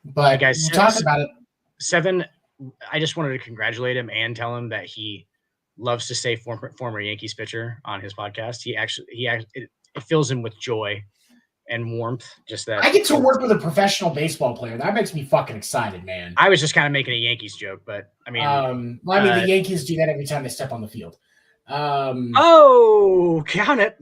A: But guys, talk about it.
B: Seven, I just wanted to congratulate him and tell him that he loves to say former Yankees pitcher on his podcast. It fills him with joy and warmth. Just that
A: I get to work with a professional baseball player. That makes me fucking excited, man.
B: I was just kind of making a Yankees joke, but I mean,
A: the Yankees do that every time they step on the field.
B: Count it.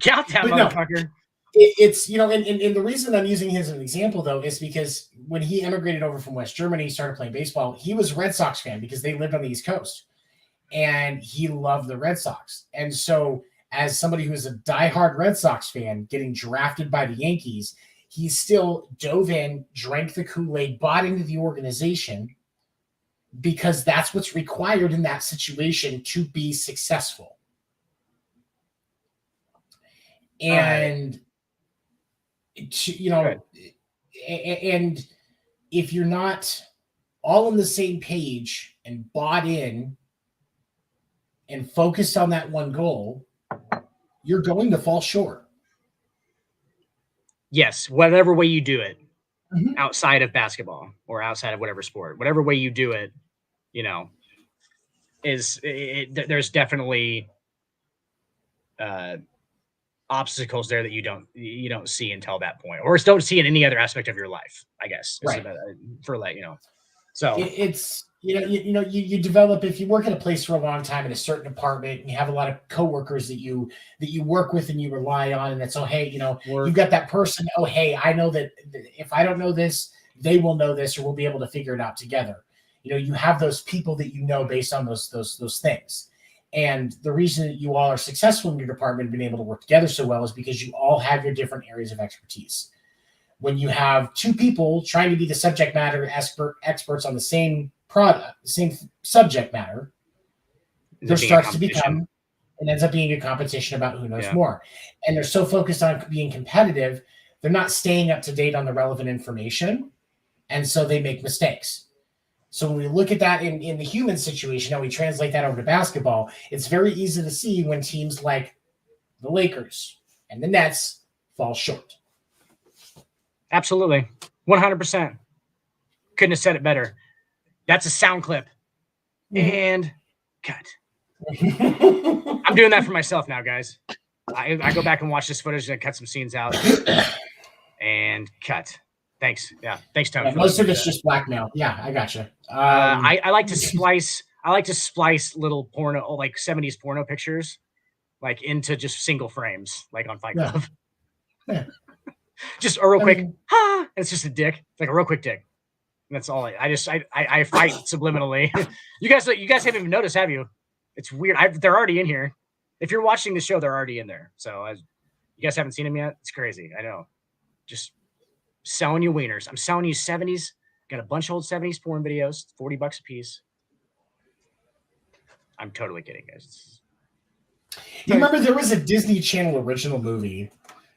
B: Count that motherfucker.
A: It's and the reason I'm using him as an example though is because when he immigrated over from West Germany, he started playing baseball. He was a Red Sox fan because they lived on the East Coast, and he loved the Red Sox. And so, as somebody who's a diehard Red Sox fan, getting drafted by the Yankees, he still dove in, drank the Kool-Aid, bought into the organization because that's what's required in that situation to be successful. And and if you're not all on the same page and bought in and focused on that one goal, you're going to fall short.
B: Yes, whatever way you do it, outside of basketball or outside of whatever sport, whatever way you do it, there's definitely obstacles there that you don't see until that point, or don't see in any other aspect of your life, I guess.
A: Right.
B: So
A: it's you develop, if you work at a place for a long time in a certain department and you have a lot of coworkers that you work with and you rely on, and it's you've got that person. Oh, hey, I know that if I don't know this, they will know this, or we'll be able to figure it out together. You have those people that based on those things. And the reason that you all are successful in your department and been able to work together so well is because you all have your different areas of expertise. When you have two people trying to be the subject matter experts on the same product, the same subject matter, there starts to become, it ends up being a competition about who knows more. And they're so focused on being competitive, they're not staying up to date on the relevant information. And so they make mistakes. So when we look at that in the human situation, now we translate that over to basketball, it's very easy to see when teams like the Lakers and the Nets fall short.
B: Absolutely. 100%. Couldn't have said it better. That's a sound clip. And cut. I'm doing that for myself now, guys. I go back and watch this footage and cut some scenes out and cut. Thanks. Yeah. Thanks, Tony.
A: Yeah, most of it's just blackmail. Yeah, I gotcha.
B: I like to splice. I like to splice little porno, like 70s porno pictures, like into just single frames, like on Fight Club.
A: Yeah.
B: Just a real quick, ha! It's just a dick. It's like a real quick dick. And that's all. I fight subliminally. You guys haven't even noticed, have you? It's weird. They're already in here. If you're watching the show, they're already in there. So you guys haven't seen them yet. It's crazy. I know. Just selling you wieners. I'm selling you 70s. Got a bunch of old 70s porn videos, $40 a piece. I'm totally kidding, guys.
A: You remember there was a Disney Channel original movie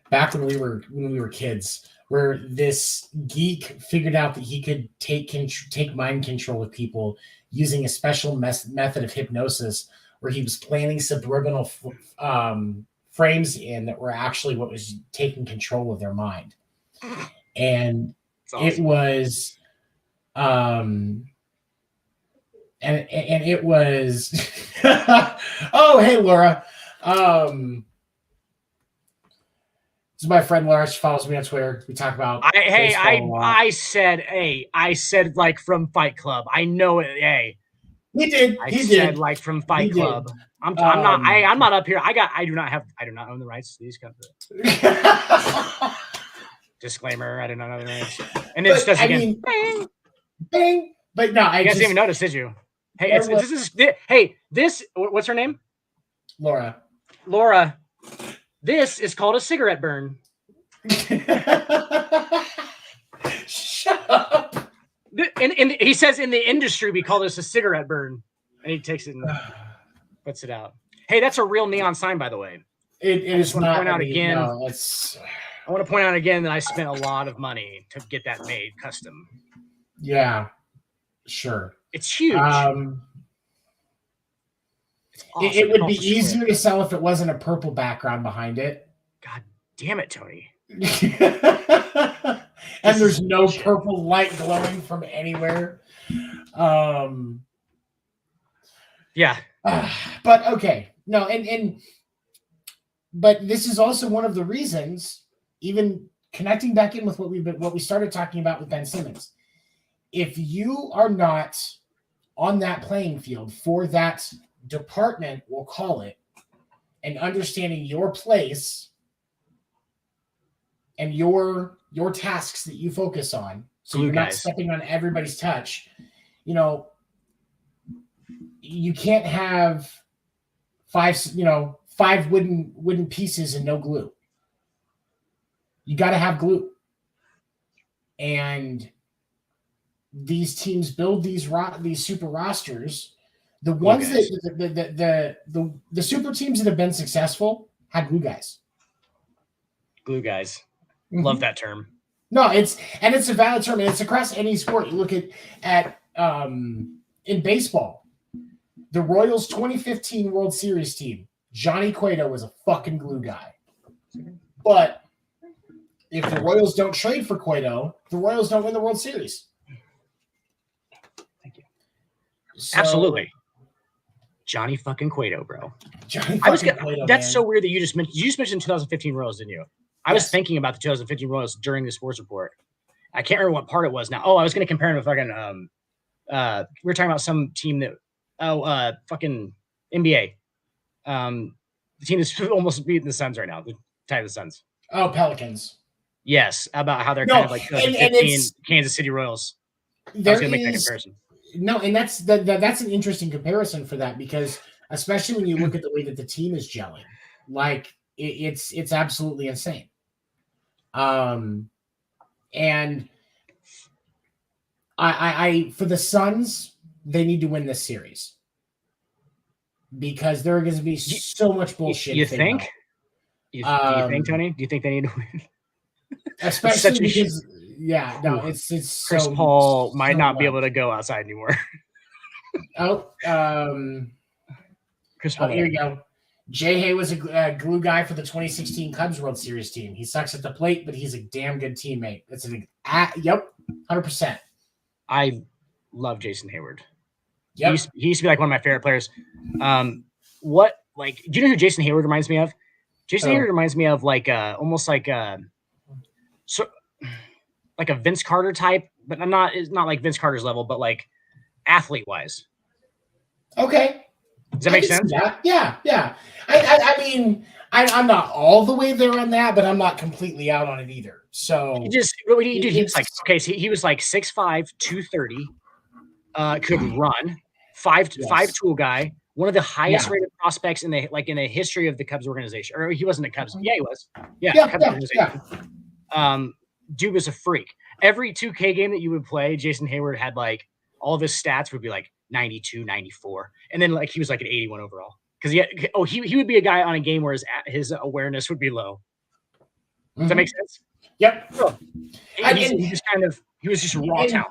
A: back when we were kids, where this geek figured out that he could take mind control of people using a special method of hypnosis, where he was planting subliminal frames in that were actually what was taking control of their mind. And awesome. It was and it was oh, hey Laura. This is my friend Laura. She follows me on Twitter. We talk about
B: I said like from Fight Club. I know it. Hey,
A: he did.
B: I said like from Fight Club. I'm not up here. I do not own the rights to these companies. Disclaimer: I do not own the rights. And it just does again. Bang,
A: bang. But no,
B: you guys didn't even notice, did you? Hey, this. What's her name?
A: Laura.
B: This is called a cigarette burn.
A: Shut up.
B: And he says in the industry we call this a cigarette burn, and he takes it and puts it out. Hey, that's a real neon sign, by the way.
A: It is not.
B: Point out again.
A: No,
B: I want to point out again that I spent a lot of money to get that made custom.
A: Yeah, sure.
B: It's huge.
A: Awesome. It would be easier to sell if it wasn't a purple background behind it.
B: God damn it, Tony.
A: And there's no purple light glowing from anywhere.
B: Yeah.
A: But okay. No, but this is also one of the reasons, even connecting back in with what we started talking about with Ben Simmons. If you are not on that playing field for that department, we'll call it, and understanding your place and your tasks that you focus on, so you're not stepping on everybody's touch. You can't have five wooden pieces and no glue. You got to have glue. And these teams build these super rosters. The ones that the super teams that have been successful had glue guys.
B: Glue guys. Mm-hmm. Love that term.
A: No, it's a valid term, and it's across any sport. You look at in baseball, the Royals 2015 World Series team, Johnny Cueto was a fucking glue guy. But if the Royals don't trade for Cueto, the Royals don't win the World Series.
B: Thank you. So, absolutely. Johnny fucking Cueto, bro.
A: Cueto,
B: that's so weird that you just mentioned 2015 Royals, didn't you? I was thinking about the 2015 Royals during the sports report. I can't remember what part it was now. Oh, I was going to compare him with fucking we were talking about some team that fucking NBA. The team that's almost beating the Suns right now. The tie of the Suns.
A: Oh, Pelicans.
B: Yes, about how they're kind of like 2015 Kansas City Royals. I was going to make that comparison.
A: No, and that's an interesting comparison for that, because especially when you look at the way that the team is gelling, like it's absolutely insane. And I for the Suns, they need to win this series because there are going to be so much bullshit.
B: You think? Do you think, Tony? Do you think they need to win?
A: Especially because it's
B: Chris Paul might not be able to go outside anymore. Chris Paul.
A: Here you go. Jay Hay was a glue guy for the 2016 Cubs World Series team. He sucks at the plate, but he's a damn good teammate. That's 100%.
B: I love Jason Hayward.
A: Yep.
B: He used to be like one of my favorite players. what like do you know who Jason Hayward reminds me of? Jason
A: Oh.
B: Hayward reminds me of like almost like so like a Vince Carter type, but it's not like Vince Carter's level, but like athlete wise.
A: Okay.
B: Does that make sense?
A: Yeah. I mean, I'm not all the way there on that, but I'm not completely out on it either. So
B: he was like, okay, so he was like 6'5", 230, could run, five tool guy, one of the highest rated prospects in the history of the Cubs organization. Or he wasn't a Cubs. Yeah, he was. Cubs organization. Dude was a freak. Every 2K game that you would play, Jason Hayward had like all of his stats would be like 92, 94. And then like he was like an 81 overall. Because he would be a guy on a game where his awareness would be low. Does that make sense?
A: Yep.
B: So, he was just raw talent.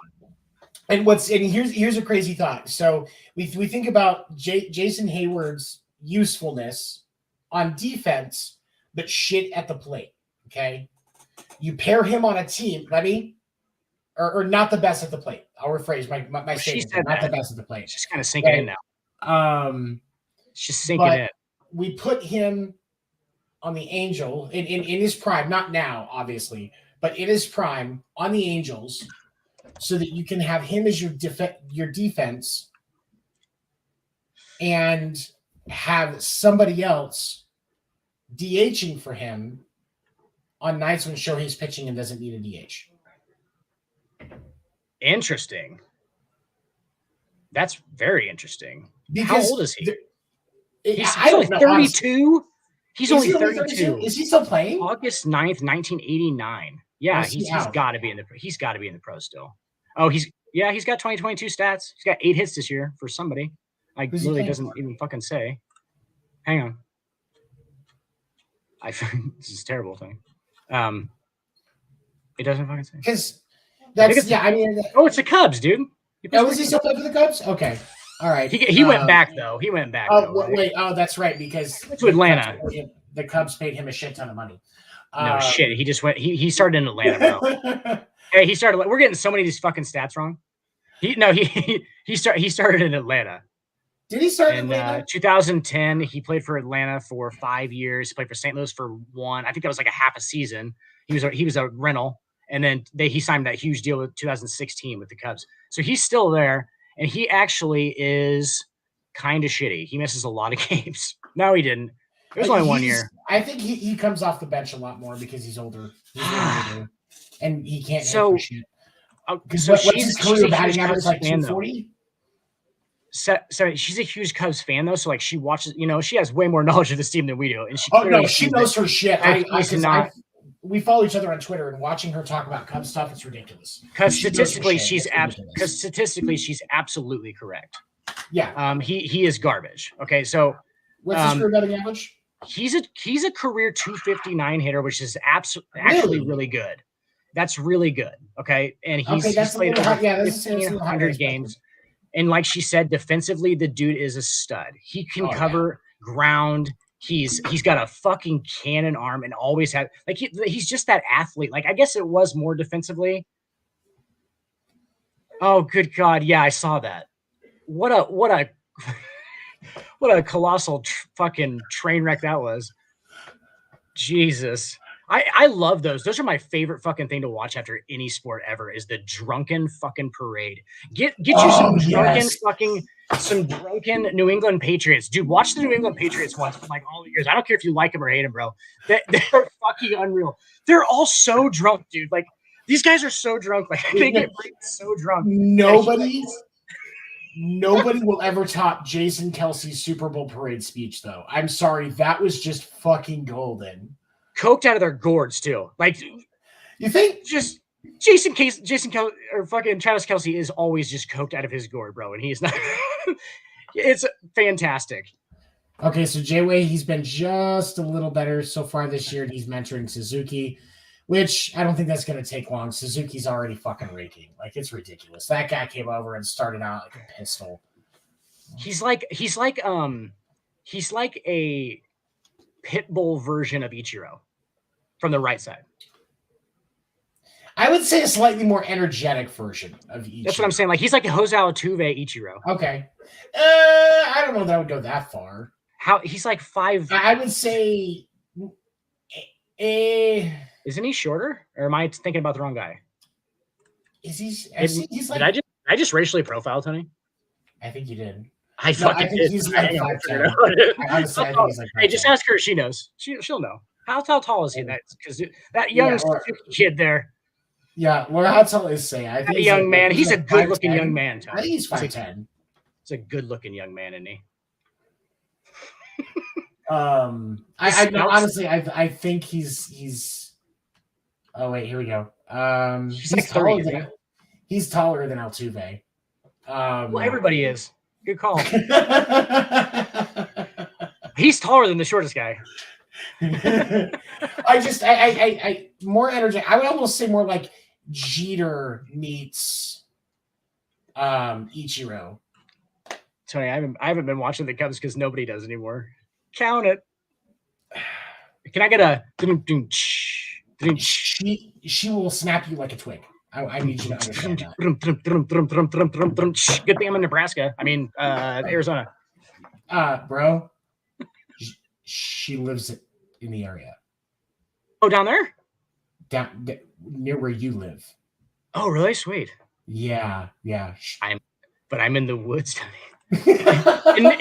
A: And here's a crazy thought. So we think about Jason Hayward's usefulness on defense, but shit at the plate. Okay, you pair him on a team. Or not the best at the plate. I'll rephrase my statement. Not the best at the plate.
B: It's just kind of sinking in now. It's just sinking in.
A: We put him on the Angel in his prime, not now, obviously, but in his prime on the Angels, so that you can have him as your defense and have somebody else DHing for him on nights when Shohei's pitching and doesn't need a DH.
B: Interesting. That's very interesting.
A: Because
B: how old is he? He's only 32. He's only 32.
A: Is he still playing?
B: August 9th, 1989. Yeah, he's got to be in the pros still. Oh, he's got 2022 stats. He's got 8 hits this year for somebody. Like really doesn't even fucking say. Hang on. This is a terrible thing. It doesn't fucking say.
A: Because it's
B: the Cubs, dude.
A: Was he still playing for the Cubs? Okay. All right.
B: He went back though. He went back.
A: Wait. Oh, that's right. Because
B: to Atlanta,
A: the Cubs paid him a shit ton of money.
B: No shit. He just went. He started in Atlanta, bro. Hey, he started. We're getting so many of these fucking stats wrong. He started in Atlanta.
A: Did he start
B: in 2010? He played for Atlanta for 5 years. He played for St. Louis for 1. I think that was like a half a season. He was a rental, and then he signed that huge deal with 2016 with the Cubs. So he's still there, and he actually is kind of shitty. He misses a lot of games. No, he didn't. It was only 1 year.
A: I think he comes off the bench a lot more because he's older. And he can't
B: so,
A: hit for shit.
B: So
A: what's his career batting average, like 240?
B: So she's a huge Cubs fan though, so like she watches, she has way more knowledge of this team than we do, and
A: she knows her shit. We follow each other on Twitter, and watching her talk about Cubs stuff, it's ridiculous.
B: Because statistically, she's absolutely correct.
A: Yeah.
B: He is garbage. Okay, so
A: what's his career batting average?
B: He's a career 259 hitter, which is actually really good. That's really good. Okay, and he's played over 1,500 games. And like she said, defensively, the dude is a stud. He can cover ground. He's got a fucking cannon arm and always had he's just that athlete. Like I guess it was more defensively. Oh, good God. Yeah, I saw that. What a colossal fucking train wreck that was. Jesus. I love those. Those are my favorite fucking thing to watch after any sport ever is the drunken fucking parade. Get you some drunken New England Patriots. Dude, watch the New England Patriots once for like all the years. I don't care if you like them or hate them, bro. They're fucking unreal. They're all so drunk, dude. Like these guys are so drunk. Like they get so drunk.
A: Nobody will ever top Jason Kelsey's Super Bowl parade speech, though. I'm sorry. That was just fucking golden.
B: Coked out of their gourds too. Like,
A: you think
B: just Jason Kelce or fucking Travis Kelce is always just coked out of his gourd, bro, and he's not. It's fantastic.
A: Okay, so Jay-Way, he's been just a little better so far this year. He's mentoring Suzuki, which I don't think that's going to take long. Suzuki's already fucking raking. Like it's ridiculous. That guy came over and started out like a pistol.
B: He's like a pit bull version of Ichiro from the right side.
A: I would say a slightly more energetic version of Ichiro.
B: That's what I'm saying. Like he's like a Jose Altuve Ichiro.
A: Okay. I don't know that I would go that far.
B: How he's like 5.
A: I would say,
B: Isn't he shorter? Or am I thinking about the wrong guy?
A: is he's like?
B: Did I just racially profile Tony?
A: I think you did.
B: I fucking
A: think
B: did.
A: he's like 5'10".
B: Honestly,
A: I think he's like 5'10".
B: Hey, just ask her. She knows. She'll know. How tall is he? Because that young kid there.
A: Yeah, well, how tall is Say? I think
B: that young man. He's a good-looking
A: 5'10".
B: young man. Tony.
A: I think he's 5'10".
B: He's a good-looking young man, isn't he?
A: Honestly, I think he's. Oh wait, here we go. He's
B: like
A: taller
B: 30,
A: than he's taller than Altuve.
B: Well, everybody is. Good call. He's taller than the shortest guy.
A: I more energetic. I would almost say more like Jeter meets Ichiro.
B: Tony, I haven't been watching the Cubs because nobody does anymore. Count it. Can I get a?
A: She will snap you like a twig. I need you to understand that.
B: Good thing I'm in Nebraska. I mean, Arizona.
A: Bro, she lives in the area.
B: Oh, down there?
A: Down near where you live.
B: Oh, really? Sweet.
A: Yeah.
B: But I'm in the woods, Tony.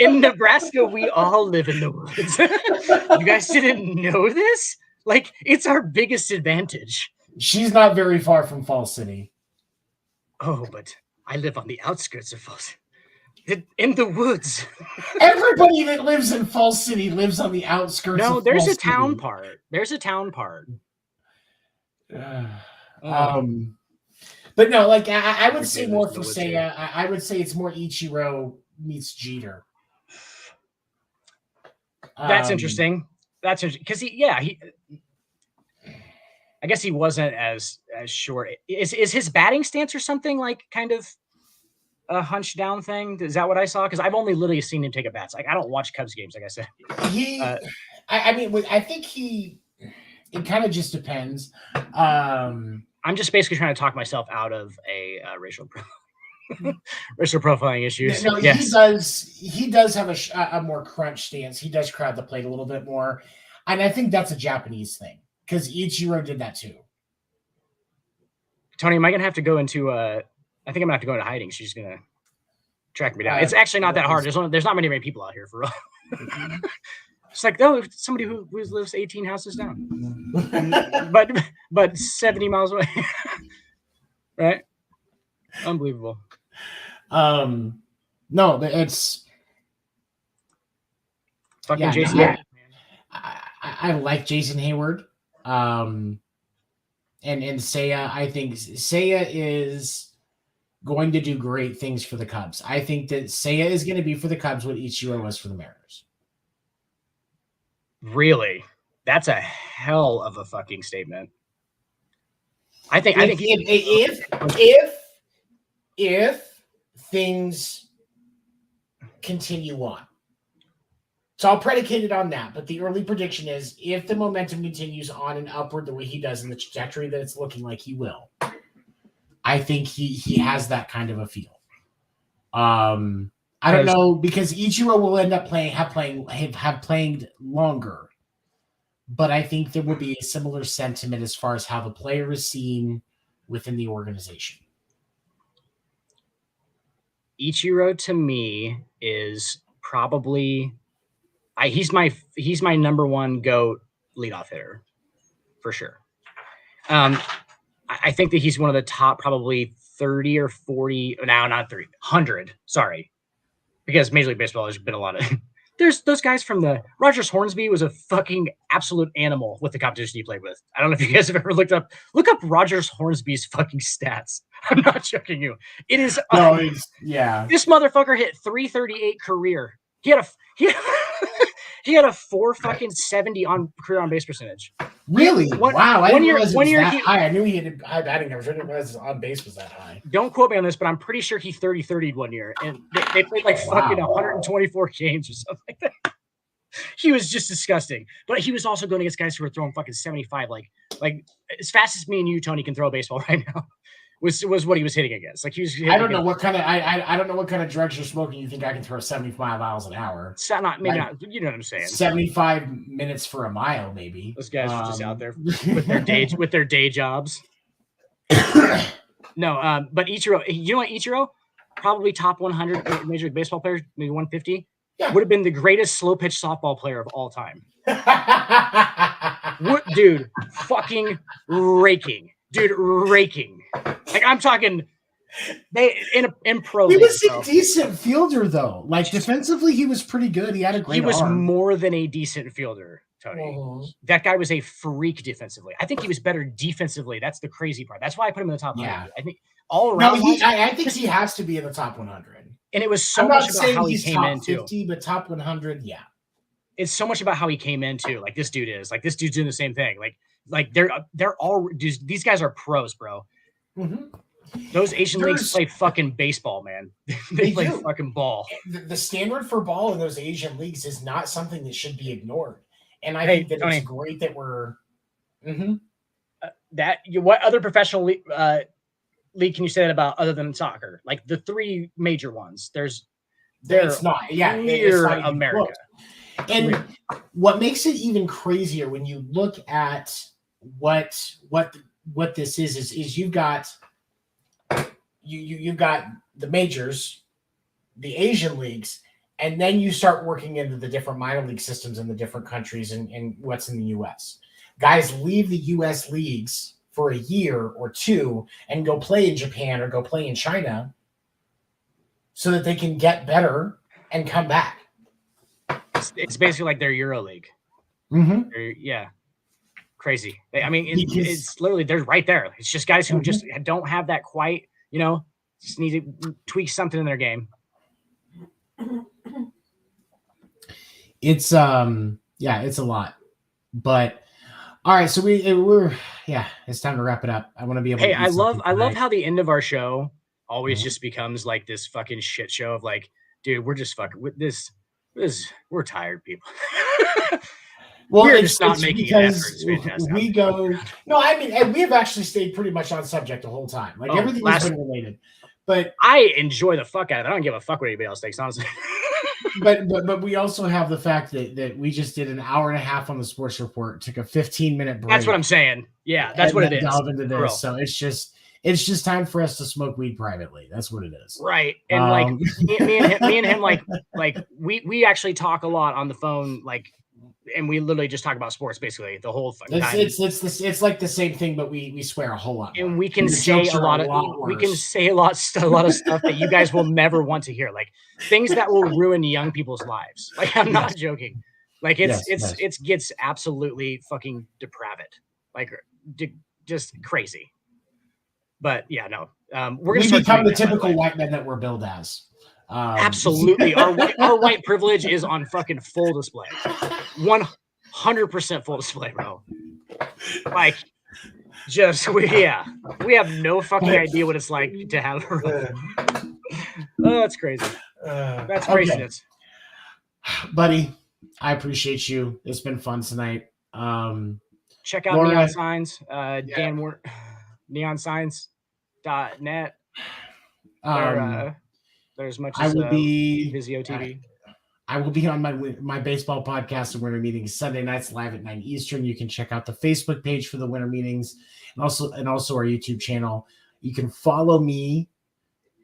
B: in Nebraska, we all live in the woods. You guys didn't know this? Like, it's our biggest advantage.
A: She's not very far from Falls City.
B: Oh, but I live on the outskirts of Falls City. In the woods.
A: Everybody that lives in Falls City lives on the outskirts of Falls City.
B: No, there's a town part. There's a town part.
A: But no, like I would say more for Seiya. I would say it's more Ichiro meets Jeter.
B: That's interesting. That's interesting because he. I guess he wasn't as short. Is his batting stance or something like kind of a hunched down thing? Is that what I saw? Because I've only literally seen him take a bats. Like I don't watch Cubs games, like I said.
A: I think it kind of just depends.
B: I'm just basically trying to talk myself out of a racial profiling issues.
A: No, yes. He does have a more crunch stance. He does crowd the plate a little bit more, and I think that's a Japanese thing because Ichiro did that too.
B: Tony, am I gonna have to go into? I think I'm gonna have to go into hiding. She's gonna track me down. It's actually not that hard. There's not many people out here for real. It's like, oh, somebody who lives 18 houses down, but 70 miles away, right? Unbelievable.
A: No, it's
B: fucking Jason. Yeah.
A: I like Jason Hayward, and Seiya. I think Seiya is going to do great things for the Cubs. I think that Seiya is going to be for the Cubs what Ichiro was for the Mariners.
B: Really? That's a hell of a fucking statement. I think if things continue on. So I'll predicate it on that, but the early prediction is if the momentum continues on and upward the way he does in the trajectory that it's looking like he will, I think he has that kind of a feel. I don't know because Ichiro will end up have played longer, but I think there will be a similar sentiment as far as how the player is seen within the organization. Ichiro to me is probably he's my number one GOAT leadoff hitter for sure. I think that he's one of the top probably 30 or 40 now, not 30, 100. Sorry. Because Major League Baseball has been a lot of there's those guys from the Rogers Hornsby was a fucking absolute animal with the competition he played with. I don't know if you guys have ever look up Rogers Hornsby's fucking stats. I'm not joking you. It is this motherfucker hit 338 career. He had a 470 on career on base percentage.
A: Really? Wow. I didn't realize it was that high. I knew he had high batting average. I didn't realize his on base was that high.
B: Don't quote me on this, but I'm pretty sure he 30-30'd one year. And they played like fucking 124 games or something like that. He was just disgusting. But he was also going against guys who were throwing fucking 75, like as fast as me and you, Tony, can throw a baseball right now. was what he was hitting against. Like he was.
A: I don't know what kind of I don't know what kind of drugs you're smoking. You think I can throw 75 miles an hour?
B: It's not maybe not. You know what I'm saying?
A: 75 minutes for a mile, maybe.
B: Those guys are just out there with their day jobs. No, but Ichiro, you know what? Ichiro, probably top 100 Major League Baseball players, maybe 150.
A: Yeah.
B: Would have been the greatest slow pitch softball player of all time. Dude, fucking raking. Dude, raking. Like I'm talking, they in pro.
A: He was a decent fielder though. Like defensively, he was pretty good. He had a great.
B: He was
A: arm.
B: more than a decent fielder, Tony. That guy was a freak defensively. I think he was better defensively. That's the crazy part. That's why I put him in the top 100. I think all around.
A: No, I think he has to be in the top 100.
B: And it was so much about how he came in too.
A: 50, but top 100, yeah.
B: It's so much about how he came in too. Like this dude's doing the same thing. Like they're all these guys are pros, bro.
A: Mm-hmm.
B: Those Asian leagues play fucking baseball, man. they play fucking ball.
A: The standard for ball in those Asian leagues is not something that should be ignored. And I think that Tony, it's great that we're
B: what other professional league can you say that about other than soccer? Like the three major ones. It's not America.
A: Close. And what makes it even crazier when you look at what this is you've got you've got the majors, the Asian leagues, and then you start working into the different minor league systems in the different countries and what's in the US. Guys leave the US leagues for a year or two and go play in Japan or go play in China so that they can get better and come back.
B: It's basically like their Euro League.
A: Mm-hmm.
B: Yeah. Crazy. I mean, it's literally, they're right there. It's just guys who just don't have that quite, just need to tweak something in their game.
A: It's, it's a lot. But, all right, so we're it's time to wrap it up. I want to be able to
B: I love how the end of our show always just becomes like this fucking shit show of like, dude, we're just fucking with this. We're tired people.
A: Well,
B: we're just not making an effort. It's fantastic.
A: We go. No, I mean, and we have actually stayed pretty much on subject the whole time. Like everything has been related. But
B: I enjoy the fuck out of it. I don't give a fuck what anybody else thinks, honestly.
A: but we also have the fact that we just did an hour and a half on the sports report, took a 15-minute break.
B: That's what I'm saying. Yeah, that's what it is.
A: Delve into this. So it's just time for us to smoke weed privately. That's what it is.
B: Right. And like me and him, like we actually talk a lot on the phone, like, and we literally just talk about sports basically the whole time.
A: It's like the same thing, but we swear a whole lot more.
B: And we can say a lot of stuff that you guys will never want to hear, like things that will ruin young people's lives. Like I'm not joking. Like it gets absolutely fucking depraved, like just crazy. But yeah, no, we're gonna
A: become the typical white men that we're billed as.
B: Absolutely, our white privilege is on fucking full display, 100% full display, bro. Like, we have no fucking idea what it's like to have. Oh, that's crazy. That's craziness,
A: buddy. I appreciate you. It's been fun tonight.
B: Check out Neon Signs, Dan Ward, neonsigns.net. There's much as Vizio TV.
A: I will be on my baseball podcast and winter meetings Sunday nights live at 9 Eastern. You can check out the Facebook page for the winter meetings and also our YouTube channel. You can follow me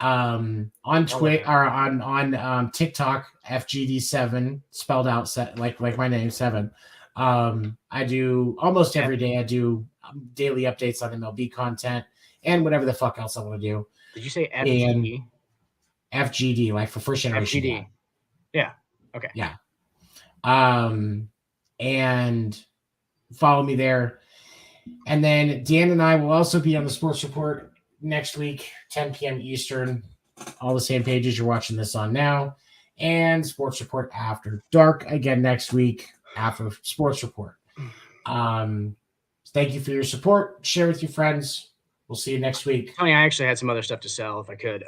A: on Twitter or on TikTok, FGD7 spelled out like my name 7. I do almost every day. I do daily updates on MLB content and whatever the fuck else I want to do.
B: Did you say FGD?
A: FGD, like for first generation.
B: FGD. Yeah. Okay.
A: Yeah. And follow me there. And then Dan and I will also be on the sports report next week, 10 p.m. Eastern. All the same pages you're watching this on now. And sports report after dark again next week after sports report. Thank you for your support. Share with your friends. We'll see you next week.
B: Tony, I actually had some other stuff to sell if I could.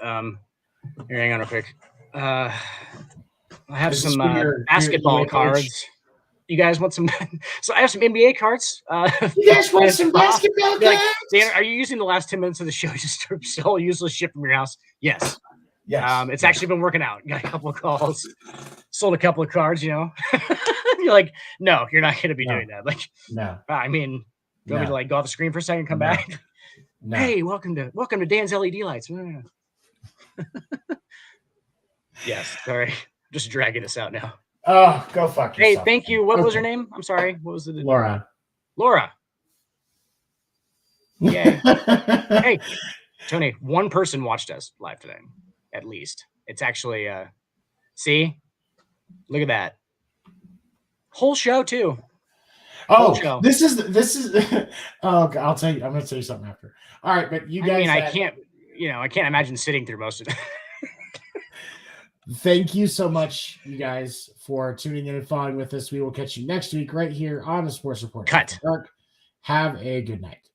B: Here, hang on real quick. I have some basketball cards. You guys want some? So I have some NBA cards.
A: You guys want some basketball
B: Be like,
A: cards?
B: Dan, are you using the last 10 minutes of the show just to sell useless shit from your house? Yes.
A: Yes.
B: It's actually been working out. Got a couple of calls, sold a couple of cards. You're like, no, you're not going to be doing that. Like,
A: no.
B: I mean, you want me to like go off the screen for a second, come back?
A: No.
B: Hey, welcome to Dan's LED lights. Yes, sorry, just dragging this out now.
A: Oh, go fuck yourself.
B: Hey, thank you. What was her name? I'm sorry. What was it?
A: Laura.
B: Yay. Hey, Tony, one person watched us live today, at least. It's actually, see? Look at that. Whole show, too.
A: Oh, this is oh, I'll tell you. I'm going to tell you something after. All right, but you guys.
B: I mean, I can't imagine sitting through most of it.
A: Thank you so much, you guys, for tuning in and following with us. We will catch you next week right here on the Sports Report.
B: Cut.
A: Have a good night.